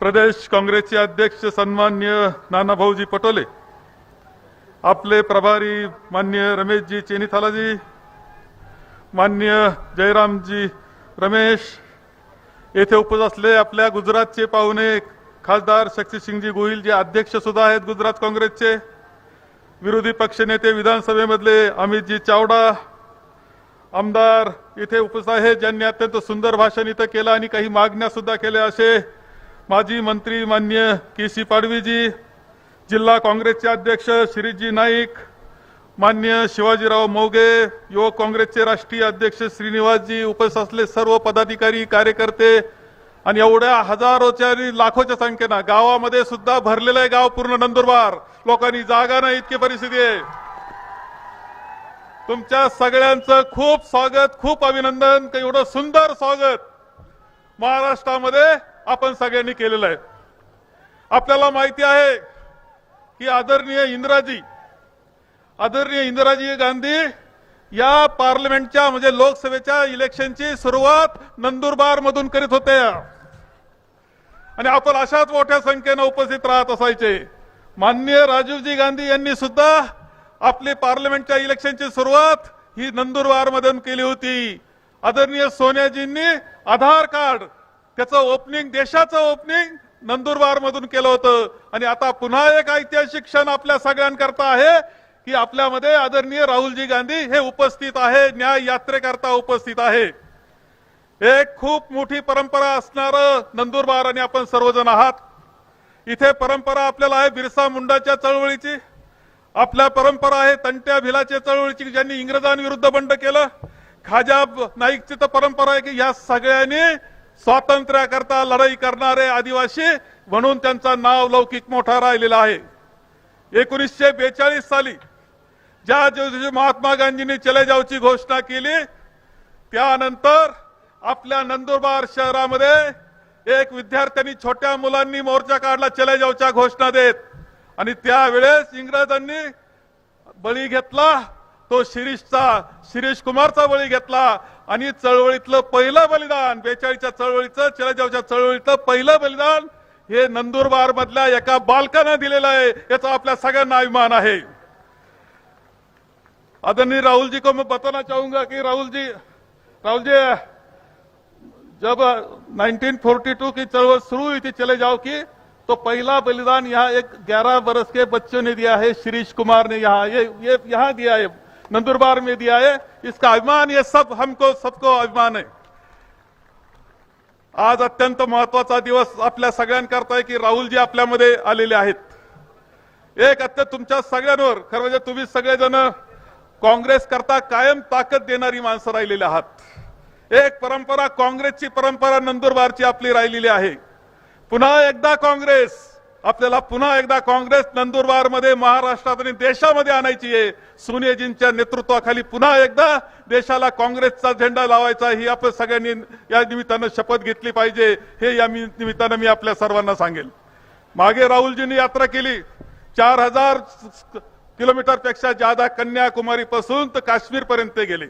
प्रदेश काँग्रेसचे अध्यक्ष सन्मान्य नानाभाऊजी पटोले, आपले प्रभारी मान्य रमेशजी चेनीथालाजी, मान्य जयरामजी रमेश, येथे उपस्थित असलेले आपल्या गुजरातचे पाहुणे खासदार शक्तिसिंगजी गोहिल जे अध्यक्ष सुद्धा आहेत गुजरात काँग्रेसचे, विरोधी पक्षनेते विधानसभेमधले अमितजी चावडा, आमदार इथे उपस्थित आहेत ज्यांनी अत्यंत सुंदर भाषण इथं केलं आणि काही मागण्या सुद्धा केल्या, असे माजी मंत्री मान्य केसी पाडवीजी, जिल्हा काँग्रेसचे अध्यक्ष शिरीषजी नाईक, मान्य शिवाजीराव मोगे, युवक काँग्रेसचे राष्ट्रीय अध्यक्ष श्रीनिवासजी, उपस्थित असलेले सर्व पदाधिकारी कार्यकर्ते आणि एवढ्या हजारोच्या लाखोच्या संख्येनं गावामध्ये सुद्धा भरलेलं आहे गाव पूर्ण नंदुरबार, लोकांनी जागा नाही इतकी परिस्थिती आहे. तुमच्या सगळ्यांचं खूप स्वागत, खूप अभिनंदन. एवढं सुंदर स्वागत महाराष्ट्रामध्ये आपण सगळ्यांनी केलेलं आहे. आपल्याला माहिती आहे की आदरणीय इंदिराजी गांधी या पार्लमेंटच्या म्हणजे लोकसभेच्या इलेक्शनची सुरुवात नंदुरबार मधून करीत होते आणि आपण अशाच मोठ्या संख्येने उपस्थित राहत असायचे. माननीय राजीवजी गांधी यांनी सुद्धा आपली पार्लमेंटच्या इलेक्शनची सुरुवात ही नंदुरबार मधून केली होती. आदरणीय सोनियाजींनी आधार कार्ड त्याचं ओपनिंग, देशाचं ओपनिंग नंदुरबार मधून केलं होतं आणि आता पुन्हा एक ऐतिहासिक क्षण आपल्या सगळ्यांकरता आहे की आपल्यामध्ये आदरणीय राहुलजी गांधी हे उपस्थित आहे, न्याय यात्रेकरता उपस्थित आहे. एक खूप मोठी परंपरा असणारं नंदुरबार आणि आपण सर्वजण आहात. इथे परंपरा आपल्याला आहे बिरसा मुंडाच्या चळवळीची, आपल्या परंपरा आहे तंट्या भिलाच्या चळवळीची ज्यांनी इंग्रजांविरुद्ध बंड केलं. खाजा नाईकची तर परंपरा आहे की या सगळ्यांनी स्वातंत्र्याकरता लढाई करणारे आदिवासी म्हणून त्यांचा नाव लौकिक मोठा राहिलेला आहे. 1942 साली ज्या दिवशी महात्मा गांधींनी चले जावची घोषणा केली त्यानंतर आपल्या नंदुरबार शहरामध्ये एक विद्यार्थ्यांनी छोट्या मुलांनी मोर्चा काढला चले जावच्या घोषणा देत आणि त्यावेळेस इंग्रजांनी बळी घेतला तो शिरीष कुमारचा बळी घेतला आणि चळवळीतलं पहिलं बलिदान 42च्या चळवळीचं चले जावच्या चळवळीतलं पहिलं बलिदान हे नंदुरबार मधल्या एका बालकानं दिलेलं आहे. याचा आपल्या सगळ्यांना अभिमान आहे. आदरणीय राहुल जी को मैं बताना चाहूंगा कि राहुल जी जब 1942 की चळवळ शुरू हुई थी चले जाओ की, तो पहला बलिदान यहाँ एक 11 वर्ष के बच्चों ने दिया है, शिरीष कुमार ने यहाँ ये यहाँ दिया है, नंदुरबार में दिया है। इसका अभिमान, ये सब सबको अभिमान है। आज अत्यंत महत्वाचा दिवस आपल्या सगळ्यांकरता आहे की राहुलजी आपल्यामध्ये आलेले आहेत। एक अत्यंत तुमच्या सगळ्यांवर, खरं म्हणजे तुम्ही सगळेजण काँग्रेस करता कायम ताकद देणारी माणसं राहिलेली आहात। एक परंपरा, काँग्रेसची परंपरा नंदुरबारची आपली राहिलेली आहे। पुन्हा एकदा काँग्रेस नंदुरबारमध्ये, महाराष्ट्रात आणि देशामध्ये आणायची आहे। सोनियाजींच्या नेतृत्वाखाली पुन्हा एकदा देशाला काँग्रेसचा झेंडा लावायचा, ही आपण सगळ्यांनी या निमित्तानं शपथ घेतली पाहिजे। हे या निमित्तानं मी आपल्या सर्वांना सांगेल। मागे राहुलजींनी यात्रा केली, 4000 किलोमीटर पेक्षा ज्यादा कन्याकुमारी पासून तर काश्मीर पर्यंत गेले।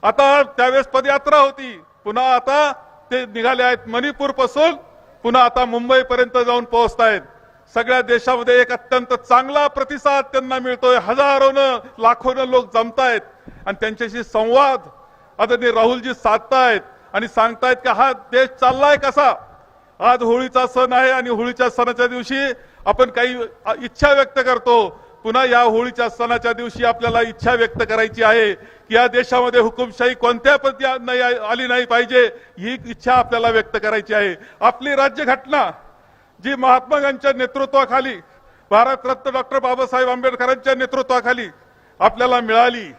आता त्यावेळेस पदयात्रा होती, पुन्हा आता ते निघाले आहेत मणिपूर पासून, पुन्हा आता मुंबई पर्यंत जाऊन पोहोचतायत। सगळ्या देशामध्ये एक अत्यंत चांगला प्रतिसाद त्यांना मिळतोय। हजारोनं लाखोनं लोक जमतायत आणि त्यांच्याशी संवाद आदरणीय राहुलजी साधतायत आणि सांगतायत की हा देश चाललाय कसा। आज होळीचा सण आहे आणि होळीच्या सणाच्या दिवशी आपण काही इच्छा व्यक्त करतो। पुन्हा या होळीच्या सणाच्या दिवशी आपल्याला इच्छा व्यक्त करायची आहे की या देशामध्ये हुकुमशाही कोणत्या पद्धतीने आली नाही पाहिजे, ही इच्छा आपल्याला व्यक्त करायची आहे। आपली राज्यघटना जी महात्मा गांधींच्या नेतृत्वाखाली, भारतरत्न डॉक्टर बाबासाहेब आंबेडकरांच्या नेतृत्वाखाली आपल्याला मिळाली,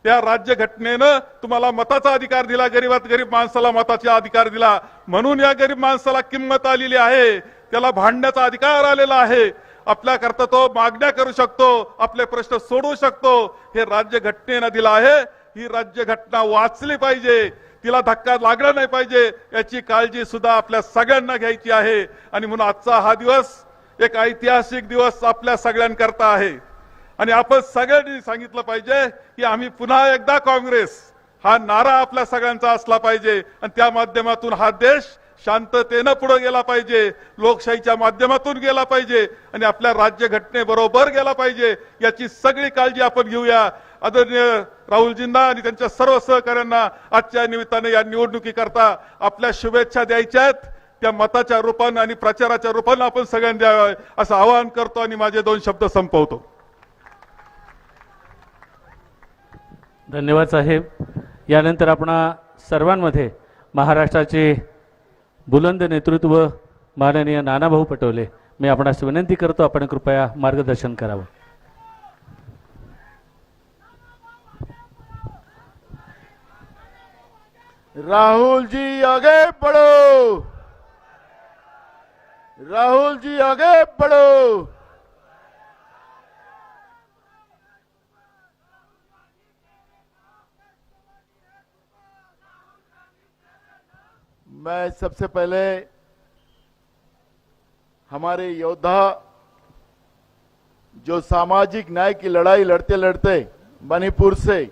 त्या राज्यघटनेनं तुम्हाला मताचा अधिकार दिला, गरीबात गरीब माणसाला मताचा अधिकार दिला। म्हणून या गरीब माणसाला किंमत आलेली आहे, त्याला भांडण्याचा अधिकार आलेला आहे। आपल्या करता तो मागण्या करू शकतो, आपले प्रश्न सोडवू शकतो, हे राज्यघटनेनं दिलं आहे। ही राज्यघटना वाचली पाहिजे, तिला धक्का लागला नाही पाहिजे, याची काळजी सुद्धा आपल्या सगळ्यांना घ्यायची आहे। आणि म्हणून आजचा हा दिवस एक ऐतिहासिक दिवस आपल्या सगळ्यांकरता आहे। आणि आपण सगळ्यांनी सांगितलं पाहिजे की आम्ही पुन्हा एकदा काँग्रेस, हा नारा आपल्या सगळ्यांचा असला पाहिजे आणि त्या माध्यमातून हा देश शांततेनं पुढे गेला पाहिजे, लोकशाहीच्या माध्यमातून गेला पाहिजे आणि आपल्या राज्यघटनेबरोबर गेला पाहिजे। याची सगळी काळजी आपण घेऊया। आदरणीय राहुलजींना आणि त्यांच्या सर्व सहकाऱ्यांना आजच्या निमित्ताने या निवडणुकीकरता आपल्या शुभेच्छा द्यायच्या आहेत, त्या मताच्या रूपानं आणि प्रचाराच्या रूपानं आपण सगळ्यांनी द्यावं असं आवाहन करतो आणि माझे 2 शब्द संपवतो। धन्यवाद साहेब। यानंतर आपण सर्वांमध्ये महाराष्ट्राचे बुलंद नेतृत्व माननीय नानाभाऊ पटोले, मी आपणास विनंती करतो आपण कृपया मार्गदर्शन करावं। राहुल जी आगे बढ़ो, राहुल जी आगे बढ़ो। मैं सबसे पहले हमारे योद्धा जो सामाजिक न्याय की लड़ाई लड़ते लड़ते मणिपुर से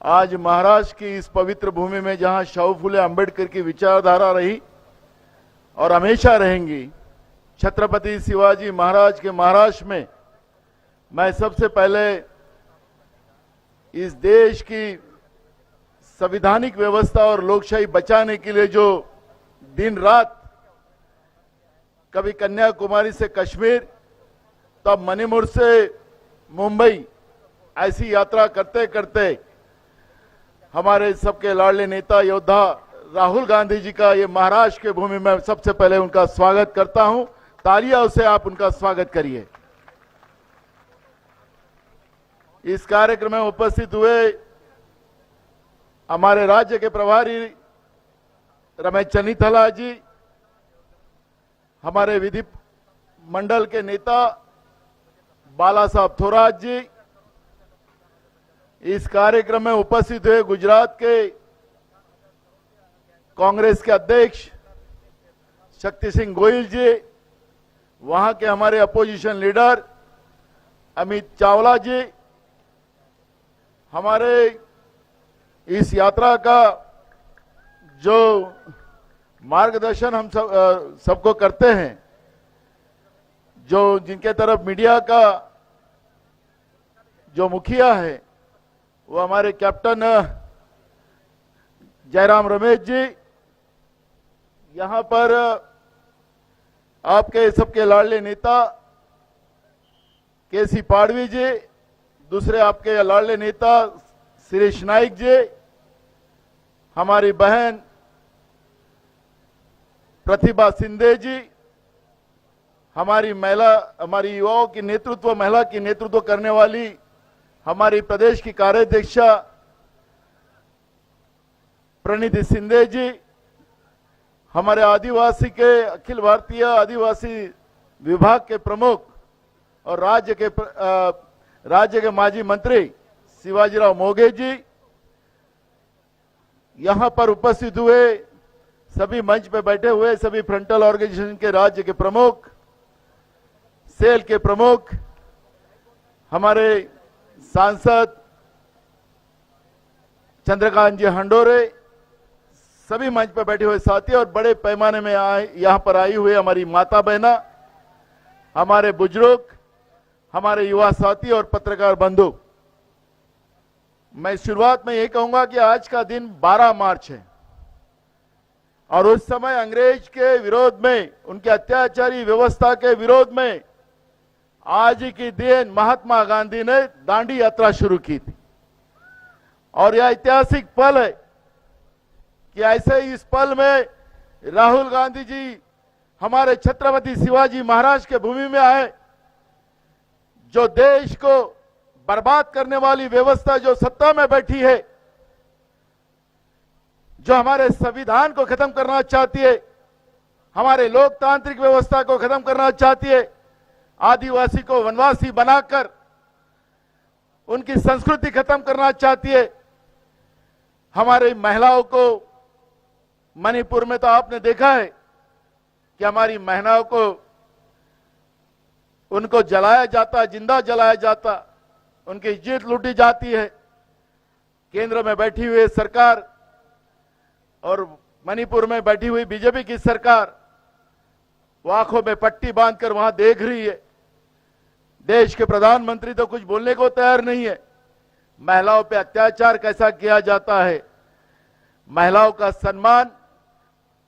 आज महाराष्ट्र की इस पवित्र भूमि में जहां शाहू फुले अंबेडकर की विचारधारा रही और हमेशा रहेंगी, छत्रपति शिवाजी महाराज के महाराष्ट्र में मैं सबसे पहले इस देश की संवैधानिक व्यवस्था और लोकशाही बचाने के लिए जो दिन रात कभी कन्याकुमारी से कश्मीर तब मणिपुर से मुंबई ऐसी यात्रा करते करते हमारे सबके लाडले नेता योद्धा राहुल गांधी जी का ये महाराष्ट्र के भूमि में सबसे पहले उनका स्वागत करता हूं। तालियों से आप उनका स्वागत करिए। इस कार्यक्रम में उपस्थित हुए हमारे राज्य के प्रभारी रमेश चन्नीथला जी, हमारे विधि मंडल के नेता बाला साहब थोराट जी, इस कार्यक्रम में उपस्थित हुए गुजरात के कांग्रेस के अध्यक्ष शक्ति सिंह गोयल जी, वहां के हमारे अपोजिशन लीडर अमित चावला जी, हमारे इस यात्रा का जो मार्गदर्शन हम सबको करते हैं, जो जिनके तरफ मीडिया का जो मुखिया है वो हमारे कैप्टन जयराम रमेश जी, यहां पर आपके सबके लाडले नेता केसी पाडवी जी, दूसरे आपके लाडले नेता शिरीष नाइक जी, हमारी बहन प्रतिभा शिंदे जी, हमारी युवाओं की नेतृत्व, महिला की नेतृत्व करने वाली हमारी प्रदेश की कार्याध्यक्षा प्रणीति शिंदे जी, हमारे आदिवासी के अखिल भारतीय आदिवासी विभाग के प्रमुख और राज्य के माजी मंत्री शिवाजीराव मोघे जी, यहां पर उपस्थित हुए सभी मंच पे बैठे हुए सभी फ्रंटल ऑर्गेनाइजेशन के राज्य के प्रमुख, सेल के प्रमुख, हमारे सांसद चंद्रकांत जी हंडोरे, सभी मंच पर बैठे हुए साथी और बड़े पैमाने में यहां पर आई हुए हमारी माता बहना, हमारे बुजुर्ग, हमारे युवा साथी और पत्रकार बंधु, मैं शुरुआत में यही कहूंगा कि आज का दिन 12 मार्च है और उस समय अंग्रेज के विरोध में, उनके अत्याचारी व्यवस्था के विरोध में आज ही के दिन महात्मा गांधी ने दांडी यात्रा शुरू की थी। और यह ऐतिहासिक पल है कि ऐसे ही इस पल में राहुल गांधी जी हमारे छत्रपति शिवाजी महाराज के भूमि में आए, जो देश को बर्बाद करने वाली व्यवस्था जो सत्ता में बैठी है, जो हमारे संविधान को खत्म करना चाहती है, हमारे लोकतांत्रिक व्यवस्था को खत्म करना चाहती है, आदिवासी को वनवासी बनाकर उनकी संस्कृति खत्म करना चाहती है, हमारी महिलाओं को, मणिपुर में तो आपने देखा है कि हमारी महिलाओं को उनको जलाया जाता, जिंदा जलाया जाता, उनकी इज्जत लूटी जाती है। केंद्र में बैठी हुई सरकार और मणिपुर में बैठी हुई बीजेपी की सरकार वो आंखों में पट्टी बांधकर वहां देख रही है। देश के प्रधानमंत्री तो कुछ बोलने को तैयार नहीं है। महिलाओं पे अत्याचार कैसा किया जाता है, महिलाओं का सम्मान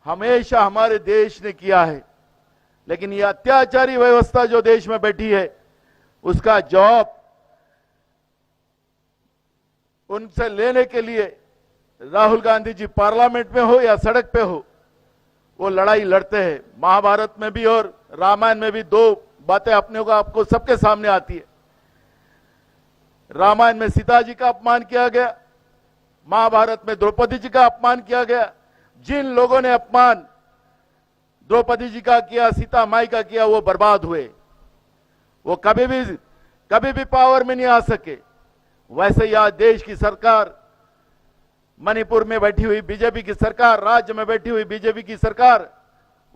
हमेशा हमारे देश ने किया है, लेकिन ये अत्याचारी व्यवस्था जो देश में बैठी है उसका जवाब उनसे लेने के लिए राहुल गांधी जी पार्लियामेंट में हो या सड़क पे हो, वो लड़ाई लड़ते हैं। महाभारत में भी और रामायण में भी दो बातें अपने को आपको सबके सामने आती है। रामायण में सीता जी का अपमान किया गया, महाभारत में द्रौपदी जी का अपमान किया गया। जिन लोगों ने अपमान द्रौपदी जी का किया, सीता माई का किया, वो बर्बाद हुए, वो कभी भी पावर में नहीं आ सके। वैसे ही आज देश की सरकार, मणिपुर में बैठी हुई बीजेपी की सरकार, राज्य में बैठी हुई बीजेपी की सरकार,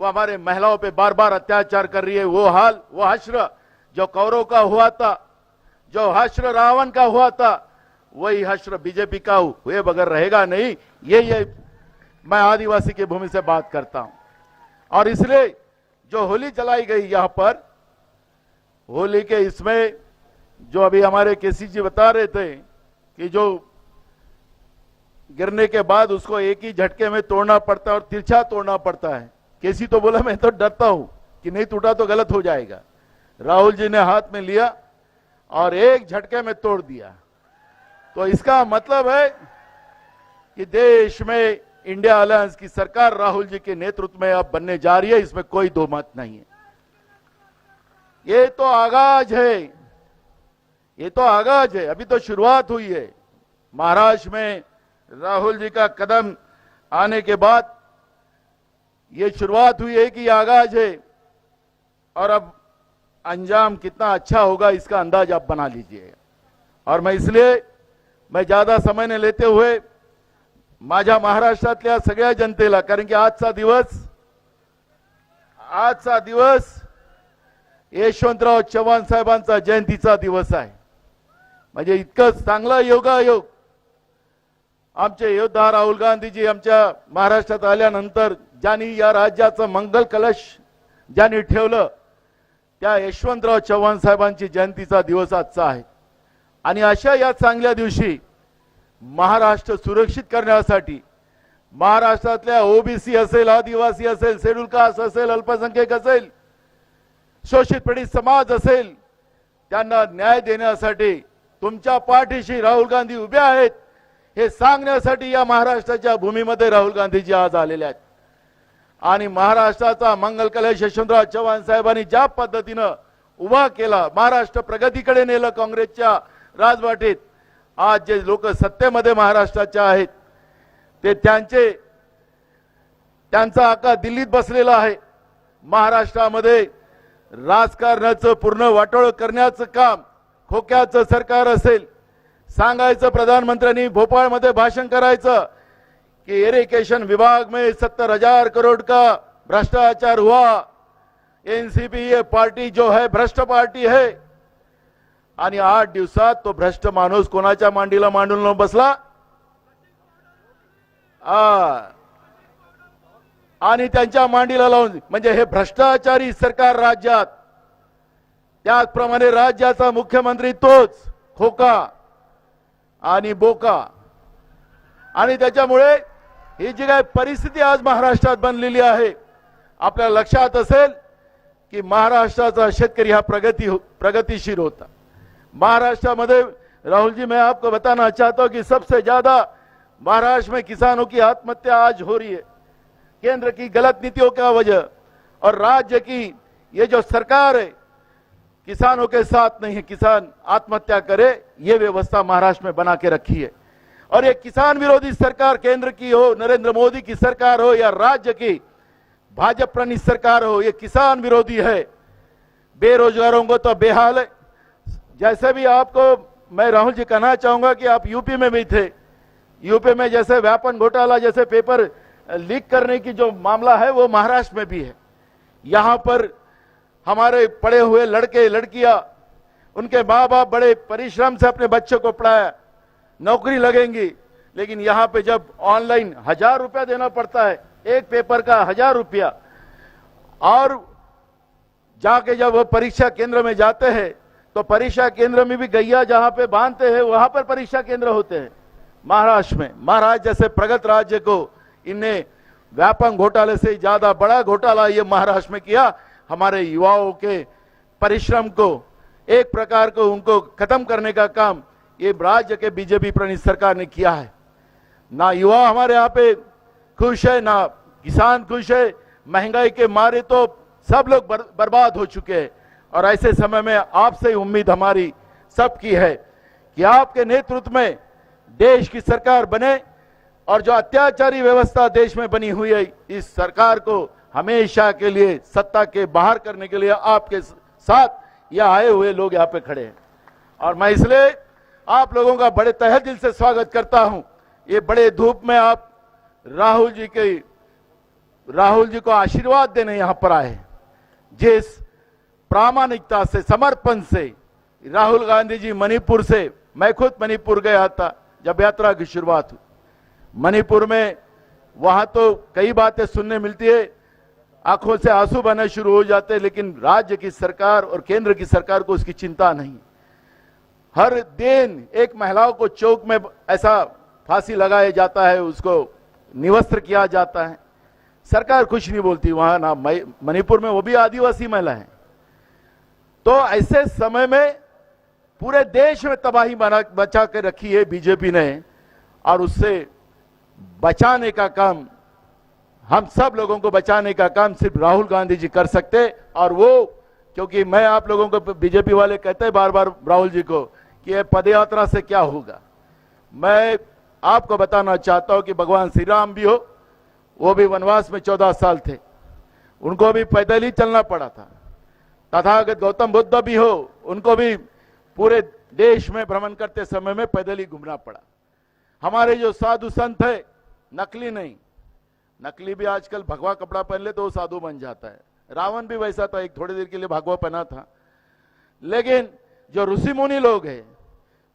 वो हमारे महिलाओं पे बार बार अत्याचार कर रही है। वो हाल, वो हश्र जो कौरव का हुआ था, जो हश्र रावण का हुआ था, वही हश्र बीजेपी का हुए बगैर रहेगा नहीं। ये मैं आदिवासी की भूमि से बात करता हूं। और इसलिए जो होली जलाई गई यहां पर, होली के इसमें जो अभी हमारे केसी जी बता रहे थे कि जो गिरने के बाद उसको एक ही झटके में तोड़ना पड़ता है और तिरछा तोड़ना पड़ता है। केसी तो बोला मैं तो डरता हूं कि नहीं टूटा तो गलत हो जाएगा। राहुल जी ने हाथ में लिया और एक झटके में तोड़ दिया। तो इसका मतलब है कि देश में इंडिया अलायंस की सरकार राहुल जी के नेतृत्व में अब बनने जा रही है, इसमें कोई दो मत नहीं है। ये तो आगाज है, ये तो आगाज है, अभी तो शुरुआत हुई है। महाराष्ट्र में राहुल जी का कदम आने के बाद ये शुरुआत हुई है कि आगाज है, और अब अंजाम कितना अच्छा होगा इसका अंदाज आप बना लीजिए। और मैं इसलिए मैं ज्यादा समय न लेते हुए माझ्या महाराष्ट्रातल्या सगळ्या जनतेला, कारण की आजचा दिवस यशवंतराव चव्हाण साहेबांचा जयंतीचा दिवस आहे। म्हणजे इतकं चांगला योगायोग आमचे योद्धा राहुल गांधीजी आमच्या महाराष्ट्रात आल्यानंतर ज्यांनी या राज्याचं मंगल कलश ज्यांनी ठेवलं, त्या यशवंतराव चव्हाण साहेबांची जयंतीचा दिवस आजचा आहे। आणि अशा या चांगल्या दिवशी महाराष्ट्र सुरक्षित करण्यासाठी महाराष्ट्रातल्या ओबीसी असेल, आदिवासी असेल, शेड्यूल कास्ट असेल, अल्पसंख्याक असेल, शोषित पीडित समाज असेल, त्यांना न्याय देण्यासाठी तुमच्या पाठीशी राहुल गांधी उभे आहेत हे सांगण्यासाठी या महाराष्ट्राच्या भूमीमध्ये राहुल गांधीजी आज आलेले आहेत. आणि महाराष्ट्राचा मंगल कलश यशवंतराव चव्हाण साहेबांनी ज्या पद्धतीनं उभा केला, महाराष्ट्र प्रगतीकडे नेलं काँग्रेसच्या राजवाटीत, आज जे लोक सत्तेमध्ये महाराष्ट्राच्या आहेत ते त्यांचा आका दिल्लीत बसलेला आहे. महाराष्ट्रामध्ये राजकारणाचं पूर्ण वाटोळ करण्याचं काम खोक्याचं सरकार असेल. सांगायचं प्रधानमंत्र्यांनी भोपाळमध्ये भाषण करायचं कि इरिगेशन विभाग में 70,000 करोड़ का भ्रष्टाचार हुआ. एनसीपी ये पार्टी जो है भ्रष्ट पार्टी है. आणि 8 दिवसात तो भ्रष्ट माणूस कोणाच्या मांडीला मांडून बसला. आणि त्यांच्या मांडीला लावून, म्हणजे हे भ्रष्टाचारी सरकार राज्यात, त्याचप्रमाणे राज्याचा मुख्यमंत्री तोच खोका आणि बोका. आणि त्याच्यामुळे ही जी काही परिस्थिती आज महाराष्ट्रात बनलेली आहे, आपल्याला लक्षात असेल की महाराष्ट्राचा शेतकरी हा प्रगतिशील होता. महाराष्ट्र में राहुल जी, मैं आपको बताना चाहता हूं कि सबसे ज्यादा महाराष्ट्र में किसानों की आत्महत्या आज हो रही है केंद्र की गलत नीतियों का वजह, और राज्य की ये जो सरकार है किसानों के साथ नहीं है, किसान आत्महत्या करे ये व्यवस्था महाराष्ट्र में बना के रखी है. और ये किसान विरोधी सरकार केंद्र की हो, नरेंद्र मोदी की सरकार हो, या राज्य की भाजपा प्रणीत सरकार हो, ये किसान विरोधी है. बेरोजगारों को तो बेहाल है. जैसे भी आपको मैं राहुल जी कहना चाहूंगा कि आप यूपी में भी थे. यूपी में जैसे व्यापन घोटाला जैसे पेपर लीक करने की जो मामला है वो महाराष्ट्र में भी है. यहां पर हमारे पढ़े हुए लड़के लड़कियां, उनके माँ बाप बड़े परिश्रम से अपने बच्चों को पढ़ाया, नौकरी लगेंगी, लेकिन यहां पे जब ऑनलाइन 1000 रुपया देना पड़ता है, एक पेपर का 1000 रुपया, और जाके जब वो परीक्षा केंद्र में जाते हैं तो परीक्षा केंद्र में भी गैया जहां पे बांधते हैं वहां पर परीक्षा केंद्र होते हैं. महाराष्ट्र में, महाराष्ट्र जैसे प्रगत राज्य को इनने व्यापक घोटाले से ज्यादा बड़ा घोटाला ये महाराष्ट्र में किया. हमारे युवाओं के परिश्रम को एक प्रकार को उनको खत्म करने का काम ये राज्य के बीजेपी प्रणीत सरकार ने किया है. ना युवा हमारे यहाँ पे खुश है, ना किसान खुश है. महंगाई के मारे तो सब लोग बर्बाद हो चुके हैं. और ऐसे समय में आपसे उम्मीद हमारी सबकी है कि आपके नेतृत्व में देश की सरकार बने, और जो अत्याचारी व्यवस्था देश में बनी हुई है इस सरकार को हमेशा के लिए सत्ता के बाहर करने के लिए आपके साथ यह आए हुए लोग यहाँ पे खड़े हैं. और मैं इसलिए आप लोगों का बड़े तहे दिल से स्वागत करता हूं. ये बड़े धूप में आप राहुल जी को आशीर्वाद देने यहां पर आए. जिस प्रामाणिकता से, समर्पण से राहुल गांधी जी मणिपुर से, मैं खुद मणिपुर गया था जब यात्रा की शुरुआत हुई. मणिपुर में वहां तो कई बातें सुनने मिलती है, आंखों से आंसू बहने शुरू हो जाते, लेकिन राज्य की सरकार और केंद्र की सरकार को उसकी चिंता नहीं. हर दिन एक महिलाओं को चौक में ऐसा फांसी लगाया जाता है, उसको निवस्त्र किया जाता है. सरकार कुछ नहीं बोलती वहां ना. मणिपुर में वो भी आदिवासी महिला है. तो ऐसे समय में पूरे देश में तबाही बचा के रखी है बीजेपी ने, और उससे बचाने का काम, हम सब लोगों को बचाने का काम सिर्फ राहुल गांधी जी कर सकते. और वो, क्योंकि मैं आप लोगों को, बीजेपी वाले कहते हैं बार बार राहुल जी को कि ये पदयात्रा से क्या होगा. मैं आपको बताना चाहता हूं कि भगवान श्री राम भी हो, वो भी वनवास में 14 साल थे, उनको भी पैदल ही चलना पड़ा था. तथागत गौतम बुद्ध भी हो, उनको भी पूरे देश में भ्रमण करते समय में पैदल ही घूमना पड़ा. हमारे जो साधु संत है, नकली नहीं, नकली भी आजकल भगवा कपड़ा पहन ले तो वो साधु बन जाता है. रावण भी वैसा था, एक थोड़ी देर के लिए भगवा पहना था. लेकिन जो ऋषि मुनि लोग हैं,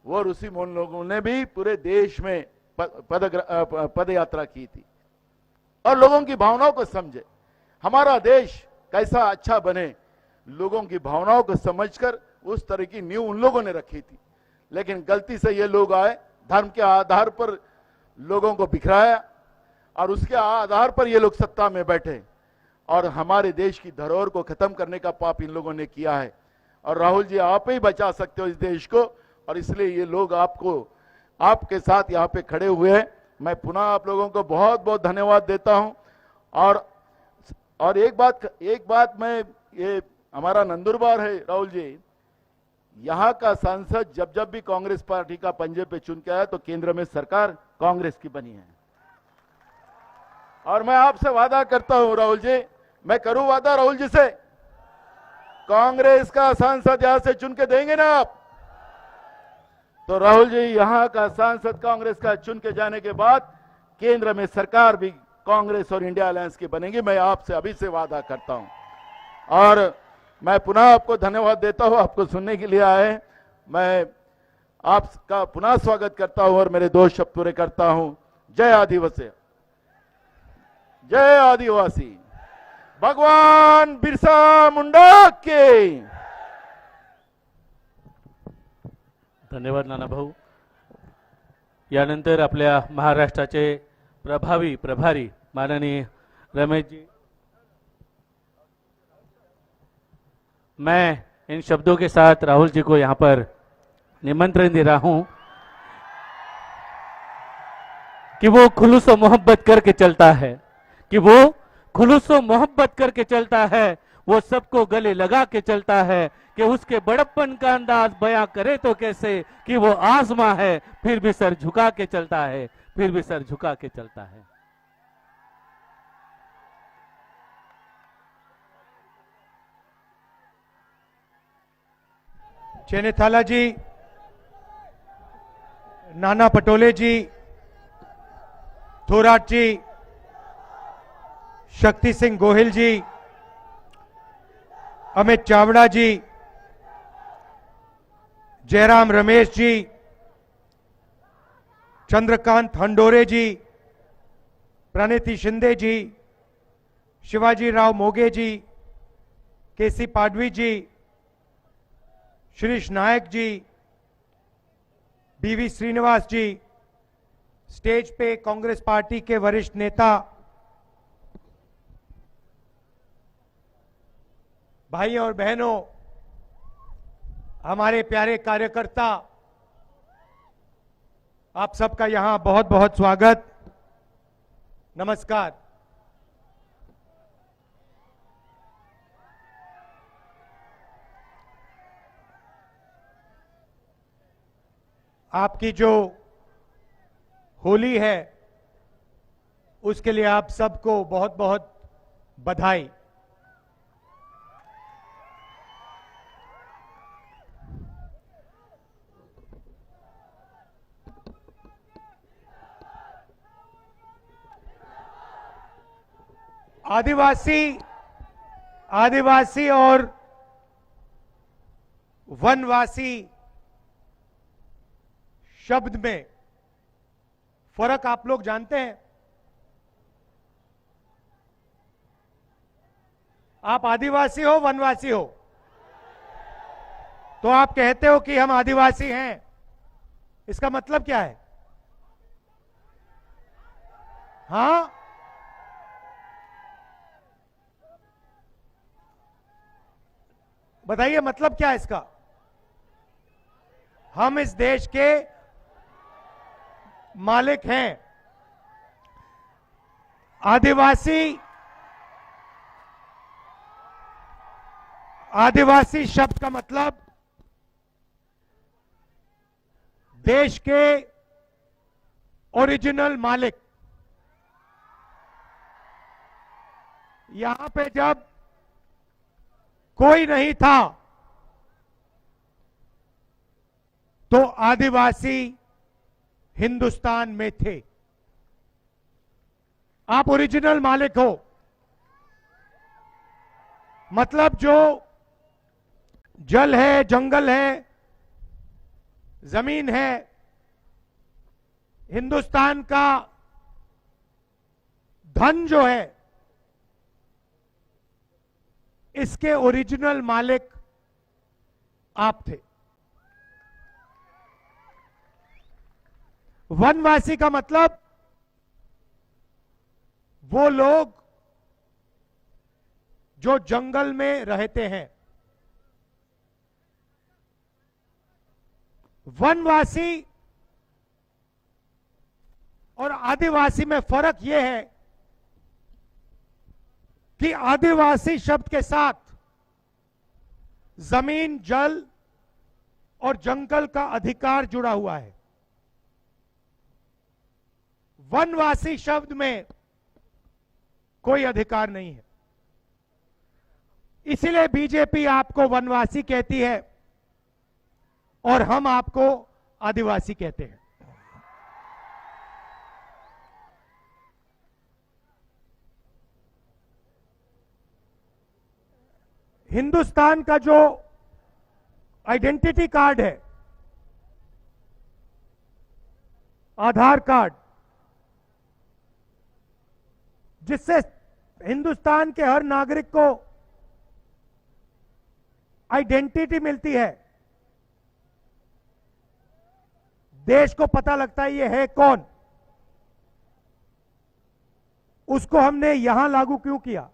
वो ऋषि मुनि लोगों ने भी पूरे देश में पद यात्रा की थी और लोगों की भावनाओं को समझे. हमारा देश कैसा अच्छा बने, लोगों की भावनाओं को समझकर उस तरह की नींव उन लोगों ने रखी थी. लेकिन गलती से ये लोग आए, धर्म के आधार पर लोगों को बिखराया और उसके आधार पर ये लोग सत्ता में बैठे और हमारे देश की धरोहर को खत्म करने का पाप इन लोगों ने किया है। और राहुल जी, आप ही बचा सकते हो इस देश को, और इसलिए ये लोग आपको, आपके साथ यहाँ पे खड़े हुए हैं। मैं पुनः आप लोगों को बहुत बहुत धन्यवाद देता हूं। और एक बात मैं, ये हमारा नंदुरबार है राहुल जी, यहाँ का सांसद जब भी कांग्रेस पार्टी का पंजे पे चुन के आया तो केंद्र में सरकार कांग्रेस की बनी है। और मैं आपसे वादा करता हूं राहुल जी, मैं करूं वादा राहुल जी से, कांग्रेस का सांसद यहां से चुन के देंगे ना आप, तो राहुल जी यहां का सांसद कांग्रेस का चुन के जाने के बाद केंद्र में सरकार भी कांग्रेस और इंडिया अलायंस की बनेगी। मैं आपसे अभी से वादा करता हूं। और मैं पुनः आपको धन्यवाद देता हूं, आपको सुनने के लिए आए। मैं आपका पुनः स्वागत करता हूं और मेरे 2 शब्द पूरे करता हूं। जय आदिवासी, जय आदिवासी, भगवान बिरसा मुंडा के। धन्यवाद नाना भाऊ। यानंतर आपल्या महाराष्ट्राचे प्रभारी माननीय रमेश जी, मैं इन शब्दों के साथ राहुल जी को यहां पर निमंत्रण दे रहा हूं कि वो खुलूस मोहब्बत करके चलता है, कि वो खुलूस मोहब्बत करके चलता है, वो सबको गले लगा के चलता है, कि उसके बड़प्पन का अंदाज बयां करे तो कैसे, कि वो आजमा है फिर भी सर झुका के चलता है, फिर भी सर झुका के चलता है। चेनेथाला जी, नाना पटोले जी, थोराट जी, शक्ति सिंह गोहिल जी, अमित चावड़ा जी, जयराम रमेश जी, चंद्रकांत हंडोरे जी, प्रणिति शिंदे जी, शिवाजी राव मोगे जी, केसी पाडवी जी, श्रीश नायक जी, बीवी श्रीनिवास जी, स्टेज पे कांग्रेस पार्टी के वरिष्ठ नेता, भाई और बहनों, हमारे प्यारे कार्यकर्ता, आप सबका यहां बहुत बहुत स्वागत, नमस्कार। आपकी जो होली है उसके लिए आप सबको बहुत बहुत बधाई। आदिवासी और वनवासी शब्द में फर्क आप लोग जानते हैं? आप आदिवासी हो, वनवासी हो, तो आप कहते हो कि हम आदिवासी हैं, इसका मतलब क्या है? हाँ, बताइए मतलब क्या है इसका? हम इस देश के मालिक हैं। आदिवासी शब्द का मतलब देश के ओरिजिनल मालिक। यहां पे जब कोई नहीं था तो आदिवासी हिंदुस्तान में थे। आप ओरिजिनल मालिक हो, मतलब जो जल है, जंगल है, जमीन है, हिंदुस्तान का धन जो है, इसके ओरिजिनल मालिक आप थे। वनवासी का मतलब वो लोग जो जंगल में रहते हैं। वनवासी और आदिवासी में फर्क यह है कि आदिवासी शब्द के साथ जमीन, जल और जंगल का अधिकार जुड़ा हुआ है। वनवासी शब्द में कोई अधिकार नहीं है। इसीलिए बीजेपी आपको वनवासी कहती है और हम आपको आदिवासी कहते हैं। हिंदुस्तान का जो आइडेंटिटी कार्ड है, आधार कार्ड, जिससे हिंदुस्तान के हर नागरिक को आइडेंटिटी मिलती है, देश को पता लगता है ये है कौन, उसको हमने यहां लागू क्यों किया?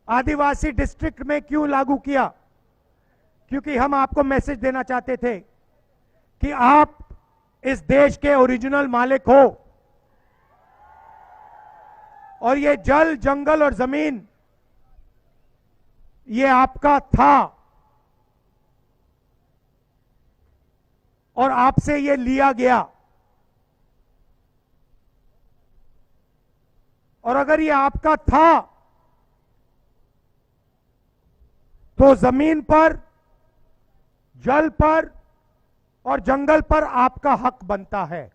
आदिवासी डिस्ट्रिक्ट में क्यों लागू किया? क्योंकि हम आपको मैसेज देना चाहते थे कि आप इस देश के ओरिजिनल मालिक हो और ये जल, जंगल और जमीन ये आपका था और आपसे ये लिया गया। और अगर ये आपका था तो जमीन पर, जल पर और जंगल पर आपका हक बनता है।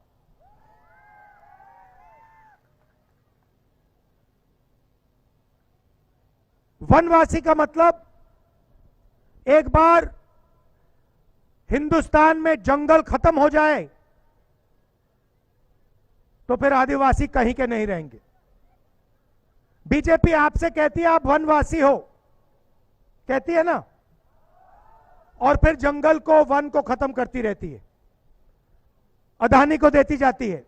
वनवासी का मतलब एक बार हिंदुस्तान में जंगल खत्म हो जाए तो फिर आदिवासी कहीं के नहीं रहेंगे। बीजेपी आपसे कहती है आप वनवासी हो, कहती है ना, और फिर जंगल को, वन को खत्म करती रहती है, अदानी को देती जाती है।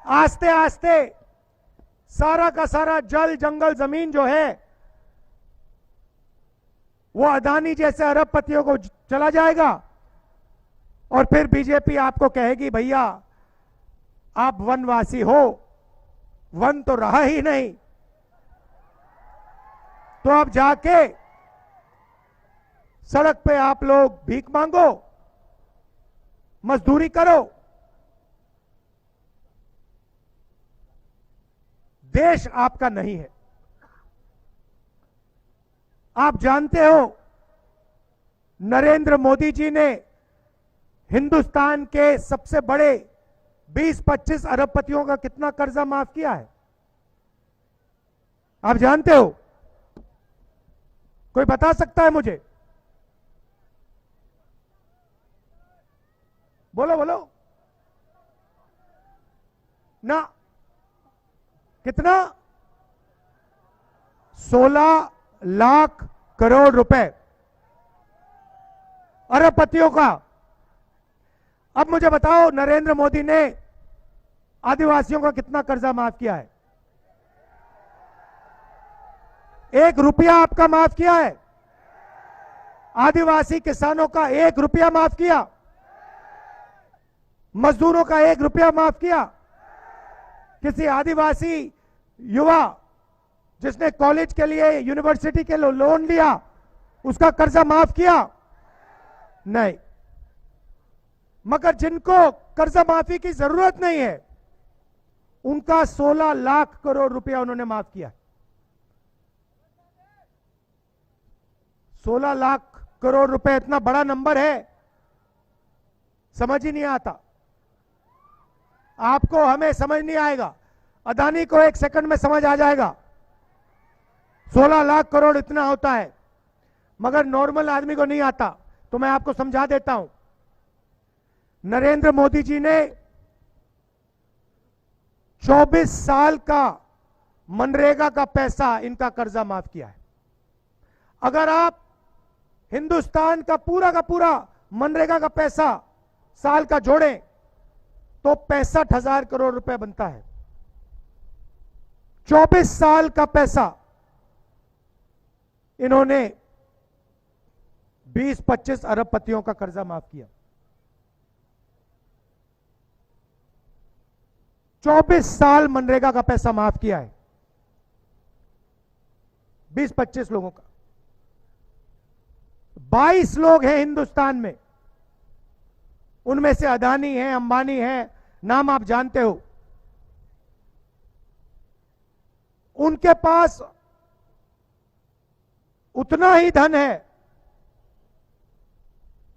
आस्ते आस्ते सारा का सारा जल, जंगल, जमीन जो है वो अदानी जैसे अरबपतियों को चला जाएगा और फिर बीजेपी आपको कहेगी भैया आप वनवासी हो, वन तो रहा ही नहीं, तो अब जाके सड़क पे आप लोग भीख मांगो, मजदूरी करो। देश आपका नहीं है। आप जानते हो नरेंद्र मोदी जी ने हिंदुस्तान के सबसे बड़े 20-25 अरबपतियों का कितना कर्जा माफ किया है? आप जानते हो? कोई बता सकता है मुझे? बोलो बोलो ना। कितना? 16 लाख करोड़ रुपए अरबपतियों का। अब मुझे बताओ नरेंद्र मोदी ने आदिवासियों का कितना कर्जा माफ किया है? 1 रुपया आपका माफ किया है? आदिवासी किसानों का 1 रुपया माफ किया? मजदूरों का 1 रुपया माफ किया? किसी आदिवासी युवा जिसने कॉलेज के लिए, यूनिवर्सिटी के लिए लोन लिया, उसका कर्जा माफ किया? नहीं। मगर जिनको कर्जा माफी की जरूरत नहीं है उनका 16 लाख करोड़ रुपया उन्होंने माफ किया। 16 लाख करोड़ रुपए इतना बड़ा नंबर है, समझ ही नहीं आता। आपको, हमें समझ नहीं आएगा, अदानी को 1 सेकंड में समझ आ जाएगा 16 लाख करोड़ इतना होता है, मगर नॉर्मल आदमी को नहीं आता। तो मैं आपको समझा देता हूं। नरेंद्र मोदी जी ने 24 साल का मनरेगा का पैसा, इनका कर्जा माफ किया है। अगर आप हिंदुस्तान का पूरा मनरेगा का पैसा साल का जोड़ें तो 65,000 करोड़ रुपए बनता है। 24 साल का पैसा इन्होंने 20-25 अरबपतियों का कर्जा माफ किया। 24 साल मनरेगा का पैसा माफ किया है 20-25 लोगों का। 22 लोग हैं हिंदुस्तान में, उनमें से अदानी है, अंबानी है, नाम आप जानते हो। उनके पास उतना ही धन है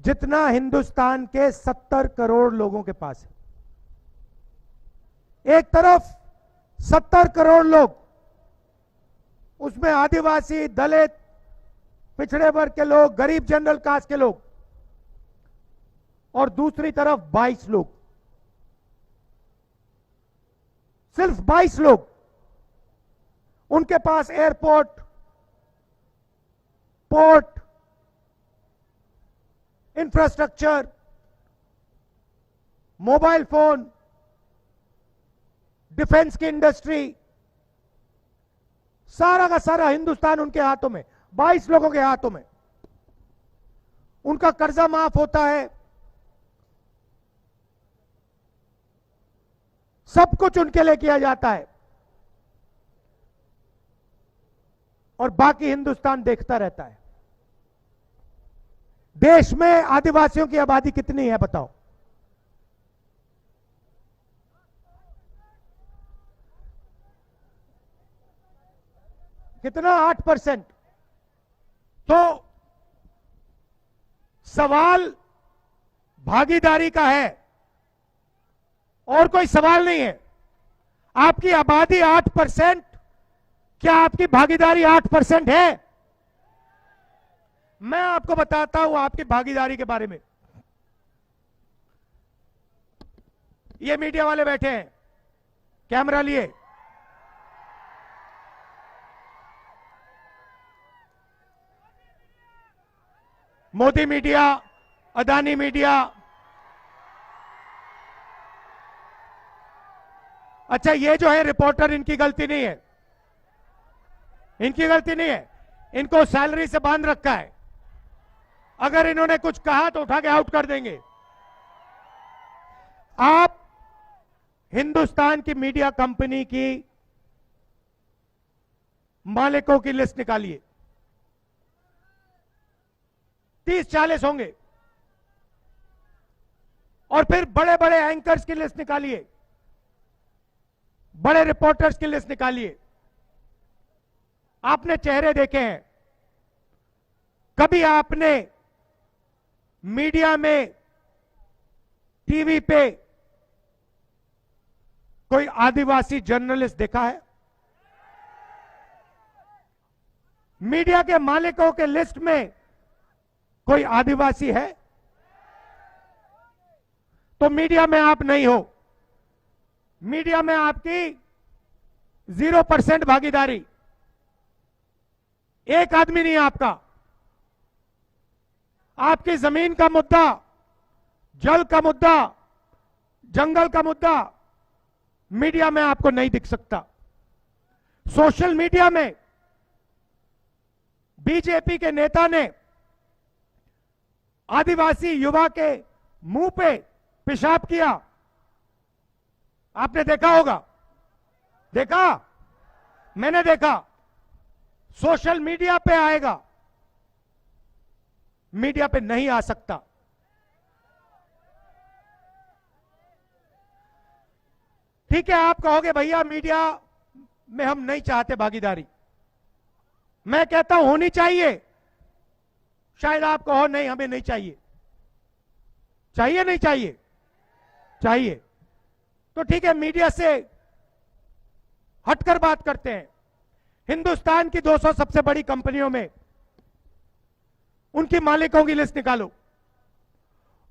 जितना हिंदुस्तान के 70 करोड़ लोगों के पास है। एक तरफ 70 करोड़ लोग, उसमें आदिवासी, दलित, पिछड़े वर्ग के लोग, गरीब जनरल कास्ट के लोग, और दूसरी तरफ 22 लोग, सिर्फ 22 लोग। उनके पास airport, port, infrastructure, mobile phone, defence की इंडस्ट्री, सारा का सारा हिंदुस्तान उनके हाथों में, 22 लोगों के हाथों में। उनका कर्जा माफ होता है, सब कुछ उनके लिए किया जाता है, और बाकी हिंदुस्तान देखता रहता है। देश में आदिवासियों की आबादी कितनी है बताओ? कितना? 8%। तो सवाल भागीदारी का है, और कोई सवाल नहीं है। आपकी आबादी 8%, क्या आपकी भागीदारी 8% है? मैं आपको बताता हूं आपकी भागीदारी के बारे में। ये मीडिया वाले बैठे हैं, कैमरा लिए। Modi media, Adani media. अच्छा, ये जो है रिपोर्टर, इनकी गलती नहीं है, इनकी गलती नहीं है। इनको सैलरी से बांध रखा है, अगर इन्होंने कुछ कहा तो उठा के आउट कर देंगे। आप हिंदुस्तान की मीडिया कंपनी की मालिकों की लिस्ट निकालिए, 30-40 होंगे, और फिर बड़े बड़े एंकर्स की लिस्ट निकालिए, बड़े रिपोर्टर्स की लिस्ट निकालिए। आपने चेहरे देखे हैं, कभी आपने मीडिया में, टीवी पे कोई आदिवासी जर्नलिस्ट देखा है? मीडिया के मालिकों के लिस्ट में कोई आदिवासी है? तो मीडिया में आप नहीं हो। मीडिया में आपकी 0% भागीदारी, एक आदमी नहीं है आपका। आपकी जमीन का मुद्दा, जल का मुद्दा, जंगल का मुद्दा मीडिया में आपको नहीं दिख सकता। सोशल मीडिया में बीजेपी के नेता ने आदिवासी युवा के मुंह पे पेशाब किया, आपने देखा होगा। देखा? मैंने देखा। सोशल मीडिया पे आएगा, मीडिया पे नहीं आ सकता। ठीक है, आप कहोगे भैया मीडिया में हम नहीं चाहते भागीदारी। मैं कहता हूं होनी चाहिए। शायद आप कहो नहीं, हमें नहीं चाहिए। चाहिए नहीं चाहिए? चाहिए। तो ठीक है, मीडिया से हटकर बात करते हैं। हिंदुस्तान की 200 सबसे बड़ी कंपनियों में उनकी मालिकों की लिस्ट निकालो,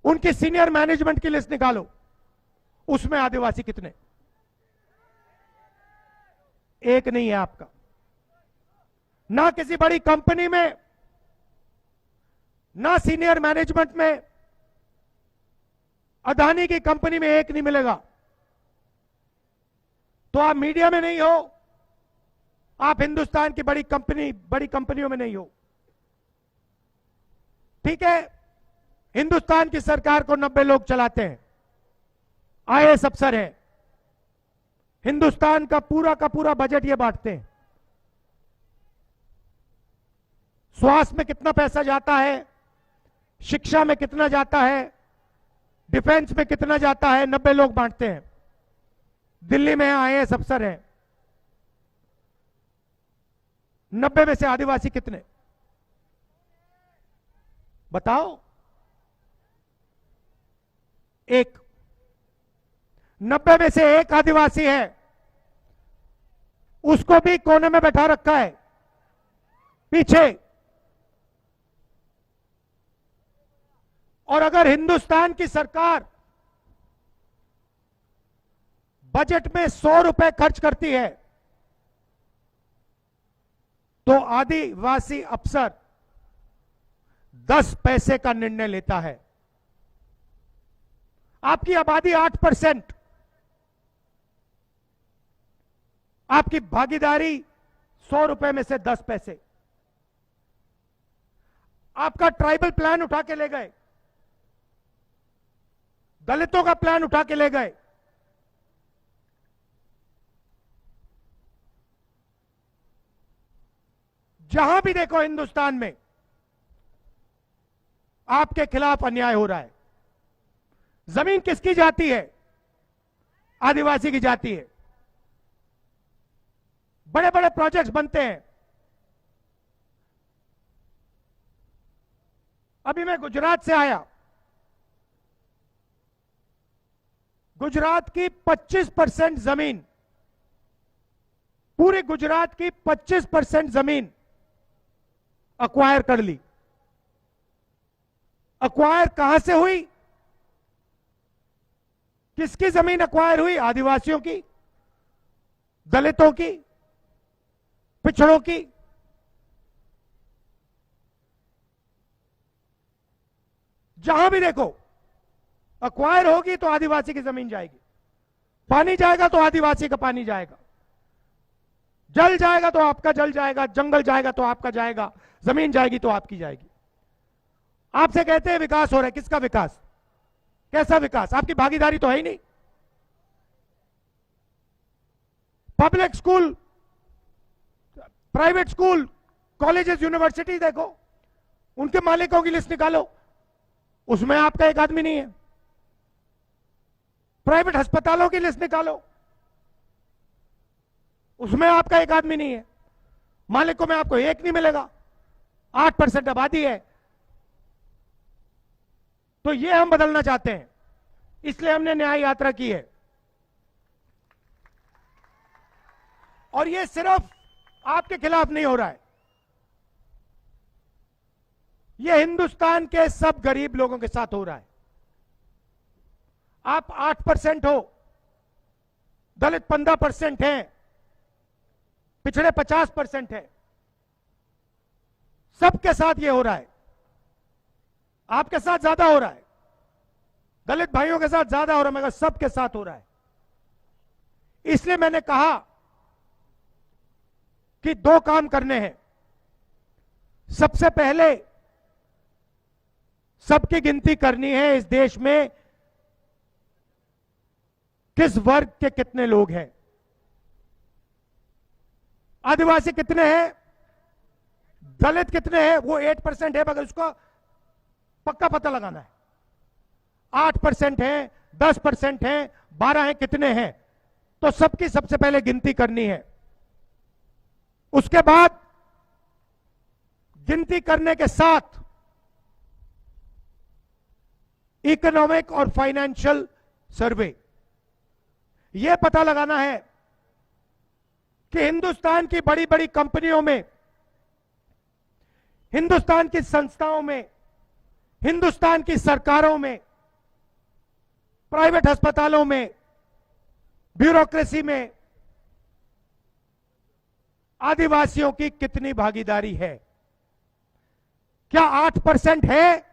उनकी सीनियर मैनेजमेंट की लिस्ट निकालो, उसमें आदिवासी कितने? एक नहीं है आपका। ना किसी बड़ी कंपनी में ना सीनियर मैनेजमेंट में, अदानी की कंपनी में एक नहीं मिलेगा। तो आप मीडिया में नहीं हो, आप हिंदुस्तान की बड़ी कंपनियों में नहीं हो। ठीक है, हिंदुस्तान की सरकार को 90 लोग चलाते हैं, आईएएस अफसर हैं, हिंदुस्तान का पूरा बजट ये बांटते हैं। स्वास्थ्य में कितना पैसा जाता है, शिक्षा में कितना जाता है, डिफेंस में कितना जाता है, 90 लोग बांटते हैं। दिल्ली में आईएएस अफसर हैं, 90 में से आदिवासी कितने बताओ? एक। 90 में से एक आदिवासी है, उसको भी कोने में बैठा रखा है पीछे। और अगर हिंदुस्तान की सरकार बजट में 100 रुपए खर्च करती है तो आदिवासी अफसर 10 पैसे का निर्णय लेता है। आपकी आबादी 8%, आपकी भागीदारी 100 रुपए में से 10 पैसे। आपका ट्राइबल प्लान उठा के ले गए, दलितों का प्लान उठा के ले गए, जहां भी देखो हिंदुस्तान में आपके खिलाफ अन्याय हो रहा है। जमीन किसकी जाती है? आदिवासी की जाती है। बड़े बड़े प्रोजेक्ट्स बनते हैं। अभी मैं गुजरात से आया, गुजरात की 25% जमीन, पूरे गुजरात की 25% जमीन अक्वायर कर ली। अक्वायर कहां से हुई? किसकी जमीन अक्वायर हुई? आदिवासियों की, दलितों की, पिछड़ों की। जहां भी देखो अक्वायर होगी तो आदिवासी की जमीन जाएगी, पानी जाएगा तो आदिवासी का पानी जाएगा, जल जाएगा तो आपका जल जाएगा, जंगल जाएगा तो आपका जाएगा, जमीन जाएगी तो आपकी जाएगी। आपसे कहते हैं विकास हो रहा है, किसका विकास? कैसा विकास? आपकी भागीदारी तो है ही नहीं। Public school, private school, colleges, university देखो, उनके मालिकों की लिस्ट निकालो, उसमें आपका एक आदमी नहीं है। प्राइवेट अस्पतालों की लिस्ट निकालो, उसमें आपका एक आदमी नहीं है। मालिकों में आपको एक नहीं मिलेगा। 8% आबादी है। तो ये हम बदलना चाहते हैं, इसलिए हमने न्याय यात्रा की है। और ये सिर्फ आपके खिलाफ नहीं हो रहा है, ये हिंदुस्तान के सब गरीब लोगों के साथ हो रहा है। आप 8% हो, दलित 15% हैं, पिछड़े 50% हैं, सबके साथ ये हो रहा है। आपके साथ ज्यादा हो रहा है, दलित भाइयों के साथ ज्यादा हो रहा है, मगर सबके साथ हो रहा है। इसलिए मैंने कहा कि 2 काम करने हैं। सबसे पहले सबकी गिनती करनी है इस देश में किस वर्ग के कितने लोग हैं। आदिवासी कितने हैं, दलित कितने हैं, वो 8% है, मगर उसको पक्का पता लगाना है। 8% है, 10% है, 12 है, कितने हैं? तो सबकी सबसे पहले गिनती करनी है। उसके बाद गिनती करने के साथ इकोनॉमिक और फाइनेंशियल सर्वे, यह पता लगाना है कि हिंदुस्तान की बड़ी बड़ी कंपनियों में, हिंदुस्तान की संस्थाओं में, हिंदुस्तान की सरकारों में, प्राइवेट अस्पतालों में, ब्यूरोक्रेसी में आदिवासियों की कितनी भागीदारी है, क्या 8% है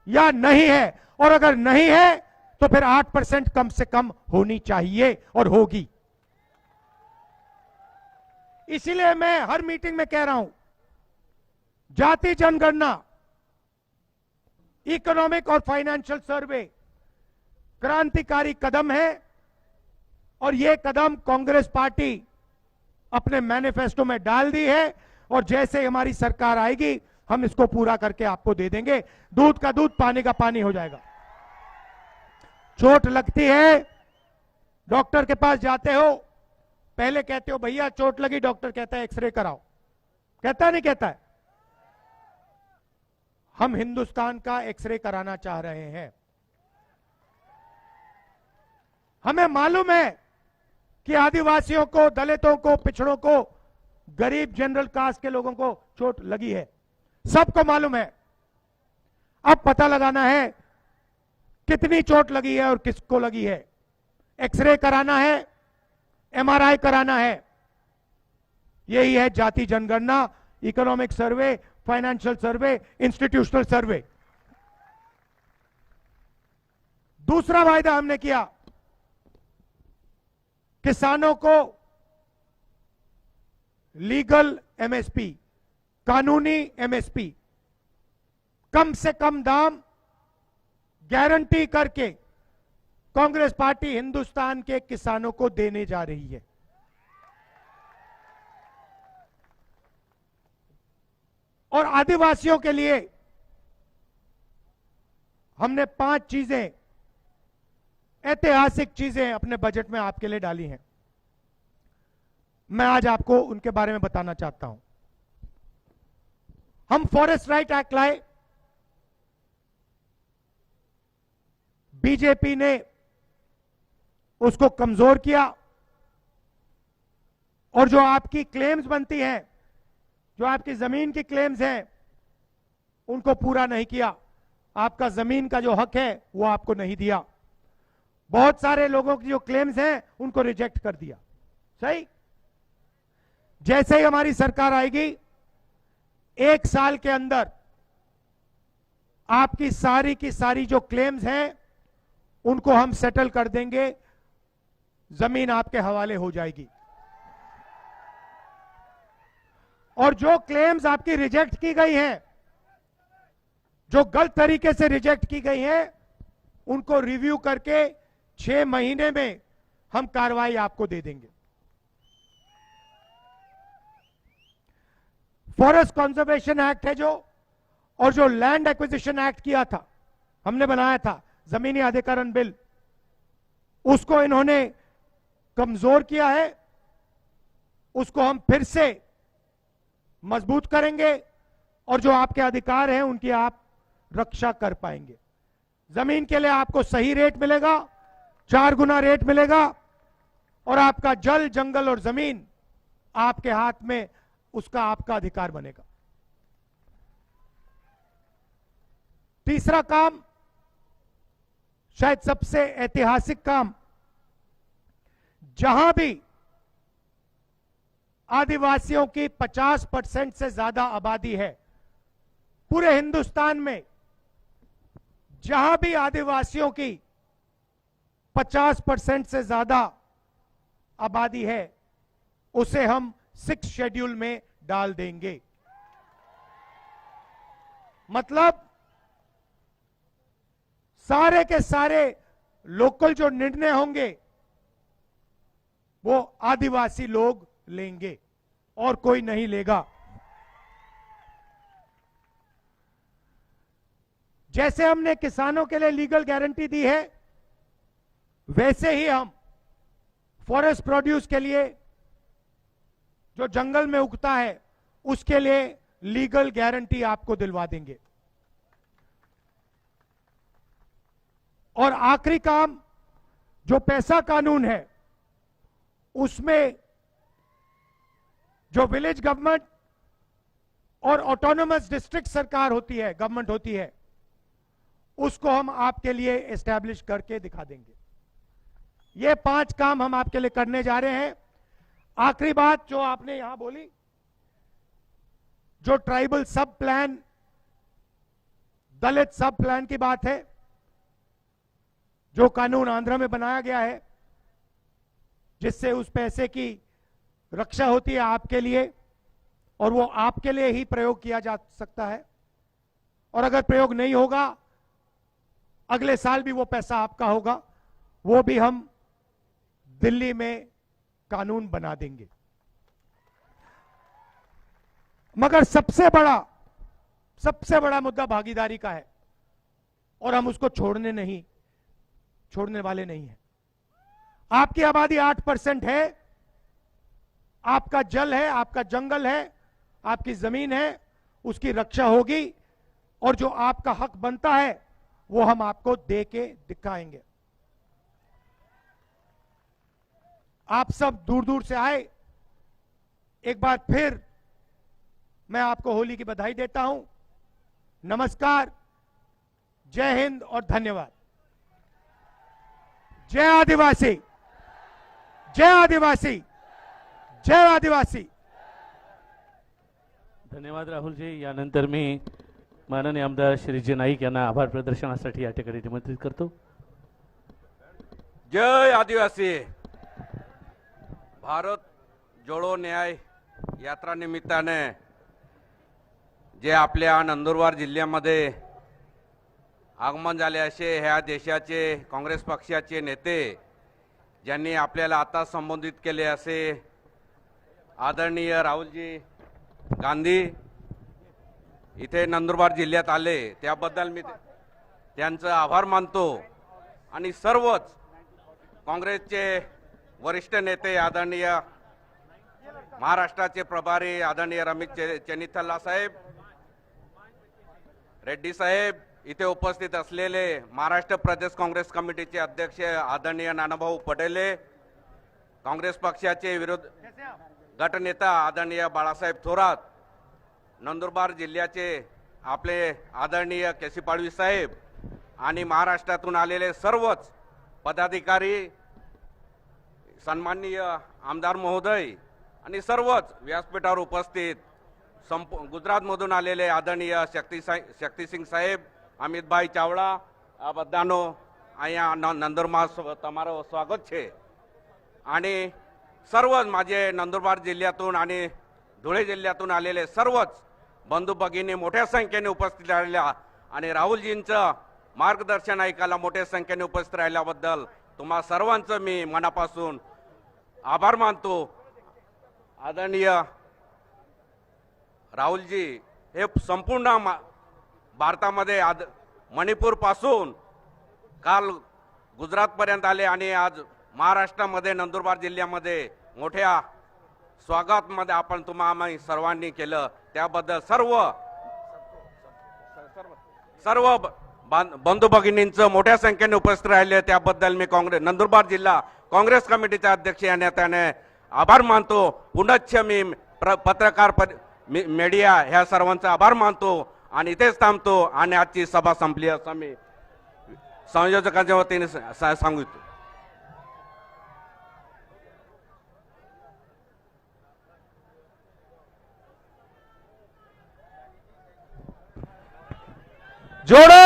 या नहीं है, और अगर नहीं है तो फिर 8% कम से कम होनी चाहिए और होगी। इसीलिए मैं हर मीटिंग में कह रहा हूं, जाति जनगणना, इकोनॉमिक और फाइनेंशियल सर्वे क्रांतिकारी कदम है, और यह कदम कांग्रेस पार्टी अपने मैनिफेस्टो में डाल दी है, और जैसे हमारी सरकार आएगी हम इसको पूरा करके आपको दे देंगे। दूध का दूध, पानी का पानी हो जाएगा। चोट लगती है, डॉक्टर के पास जाते हो, पहले कहते हो भैया चोट लगी, डॉक्टर कहता है एक्सरे कराओ, कहता नहीं कहता है? हम हिंदुस्तान का एक्सरे कराना चाह रहे हैं। हमें मालूम है कि आदिवासियों को, दलितों को, पिछड़ों को, गरीब जनरल कास्ट के लोगों को चोट लगी है, सबको मालूम है। अब पता लगाना है कितनी चोट लगी है और किसको लगी है। एक्सरे कराना है, एमआरआई कराना है। यही है जाति जनगणना, इकोनॉमिक सर्वे, फाइनेंशियल सर्वे, इंस्टीट्यूशनल सर्वे। दूसरा वायदा हमने किया, किसानों को लीगल एमएसपी, कानूनी एमएसपी, कम से कम दाम गारंटी करके कांग्रेस पार्टी हिंदुस्तान के किसानों को देने जा रही है। और आदिवासियों के लिए हमने 5 चीजें, ऐतिहासिक चीजें अपने बजट में आपके लिए डाली हैं। मैं आज आपको उनके बारे में बताना चाहता हूं। हम फॉरेस्ट राइट एक्ट लाए, बीजेपी ने उसको कमजोर किया, और जो आपकी क्लेम्स बनती हैं, जो आपकी जमीन की क्लेम्स हैं, उनको पूरा नहीं किया। आपका जमीन का जो हक है वो आपको नहीं दिया। बहुत सारे लोगों की जो क्लेम्स हैं उनको रिजेक्ट कर दिया। सही? जैसे ही हमारी सरकार आएगी, 1 साल के अंदर आपकी सारी की सारी जो क्लेम्स हैं उनको हम सेटल कर देंगे, जमीन आपके हवाले हो जाएगी। और जो क्लेम्स आपकी रिजेक्ट की गई हैं, जो गलत तरीके से रिजेक्ट की गई हैं, उनको रिव्यू करके 6 महीने में हम कार्रवाई आपको दे देंगे। फॉरेस्ट कंजर्वेशन एक्ट है जो, और जो लैंड एक्विजिशन एक्ट किया था, हमने बनाया था जमीनी अधिग्रहण बिल, उसको इन्होंने कमजोर किया है। उसको हम फिर से मजबूत करेंगे, और जो आपके अधिकार हैं उनकी आप रक्षा कर पाएंगे। जमीन के लिए आपको सही रेट मिलेगा, 4 गुना रेट मिलेगा, और आपका जल, जंगल और जमीन आपके हाथ में, उसका आपका अधिकार बनेगा। तीसरा काम, शायद सबसे ऐतिहासिक काम, जहां भी आदिवासियों की 50% से ज्यादा आबादी है, पूरे हिंदुस्तान में जहां भी आदिवासियों की 50% से ज्यादा आबादी है, उसे हम 6 शेड्यूल में डाल देंगे। मतलब सारे के सारे लोकल जो निर्णय होंगे वो आदिवासी लोग लेंगे और कोई नहीं लेगा। जैसे हमने किसानों के लिए लीगल गारंटी दी है, वैसे ही हम फॉरेस्ट प्रोड्यूस के लिए, जो जंगल में उगता है, उसके लिए लीगल गारंटी आपको दिलवा देंगे। और आखिरी काम, जो पैसा कानून है, उसमें जो विलेज गवर्नमेंट और ऑटोनोमस डिस्ट्रिक्ट सरकार होती है, गवर्नमेंट होती है, उसको हम आपके लिए एस्टैब्लिश करके दिखा देंगे। ये 5 काम हम आपके लिए करने जा रहे हैं। आखिरी बात जो आपने यहां बोली, जो ट्राइबल सब प्लान दलित सब प्लान की बात है, जो कानून आंध्र में बनाया गया है, जिससे उस पैसे की रक्षा होती है आपके लिए, और वो आपके लिए ही प्रयोग किया जा सकता है। और अगर प्रयोग नहीं होगा, अगले साल भी वो पैसा आपका होगा, वो भी हम दिल्ली में कानून बना देंगे। मगर सबसे बड़ा मुद्दा भागीदारी का है, और हम उसको छोड़ने वाले नहीं हैं। आपकी आबादी 8% है, आपका जल है, आपका जंगल है, आपकी जमीन है, उसकी रक्षा होगी, और जो आपका हक बनता है वो हम आपको दे के दिखाएंगे। आप सब दूर दूर से आए, एक बार फिर मैं आपको होली की बधाई देता हूं। नमस्कार, जय हिंद और धन्यवाद। जय आदिवासी, जय आदिवासी, जय आदिवासी। धन्यवाद राहुल जी। यानंतर मी माननीय आमदार श्रीजी नाईक यांना आभार प्रदर्शनासाठी या ठिकाणी निमंत्रित करतो। जय आदिवासी। भारत जोडो न्याय यात्रा निमित्ताने जे आपल्या नंदुरबार जिल्ह्यामध्ये आगमन झाले असे ह्या देशाचे काँग्रेस पक्षाचे नेते ज्यांनी आपल्याला आता संबोधित केले असे आदरणीय राहुलजी गांधी इथे नंदुरबार जिल्ह्यात आले, त्याबद्दल मी त्यांचा आभार मानतो। आणि सर्वच काँग्रेसचे वरिष्ठ नेते आदरणीय महाराष्ट्राचे प्रभारी आदरणीय रमेश चेन्निथल्ला साहेब, रेड्डी साहेब, इथे उपस्थित असलेले महाराष्ट्र प्रदेश काँग्रेस कमिटीचे अध्यक्ष आदरणीय नानाभाऊ पटेले, काँग्रेस पक्षाचे विरोध गटनेता आदरणीय बाळासाहेब थोरात, नंदुरबार जिल्ह्याचे आपले आदरणीय केसी पाडवी साहेब आणि महाराष्ट्रातून आलेले सर्वच पदाधिकारी, सन्माननीय आमदार महोदय आणि सर्वच व्यासपीठावर उपस्थित गुजरातमधून आलेले आदरणीय शक्तिसिंग साहेब, अमितभाई चावड़ा, આ બધાનો અહીંયા નંદુરબાર તમારો સ્વાગત છે। आणि सर्वच माझे नंदुरबार जिल्ह्यातून आणि धुळे जिल्ह्यातून आलेले सर्वच बंधू भगिनी मोठ्या संख्येने उपस्थित राहिल्या आणि राहुलजींचं मार्गदर्शन ऐकायला मोठ्या संख्येने उपस्थित राहिल्याबद्दल तुम्हा सर्वांचं मी मनापासून आभार मानतो। आदरणीय राहुलजी हे संपूर्ण भारतामध्ये मणिपूर पासून काल गुजरात पर्यंत आले आणि आज महाराष्ट्रामध्ये नंदुरबार जिल्ह्यामध्ये मोठ्या स्वागतामध्ये आपण आम्ही सर्वांनी केलं, त्याबद्दल सर्व बंधू भगिनींचं मोठ्या संख्येने उपस्थित राहिले त्याबद्दल मी नंदुरबार जिल्हा काँग्रेस कमिटीचे अध्यक्ष या नात्याने आभार मानतो। पुनश्च मी पत्रकार मीडिया ह्या सर्वांचा आभार मानतो आणि इथेच थांबतो आणि आजची सभा संपली असं मी संयोजकांच्या वतीने सांगू इच्छितो। जोड़ो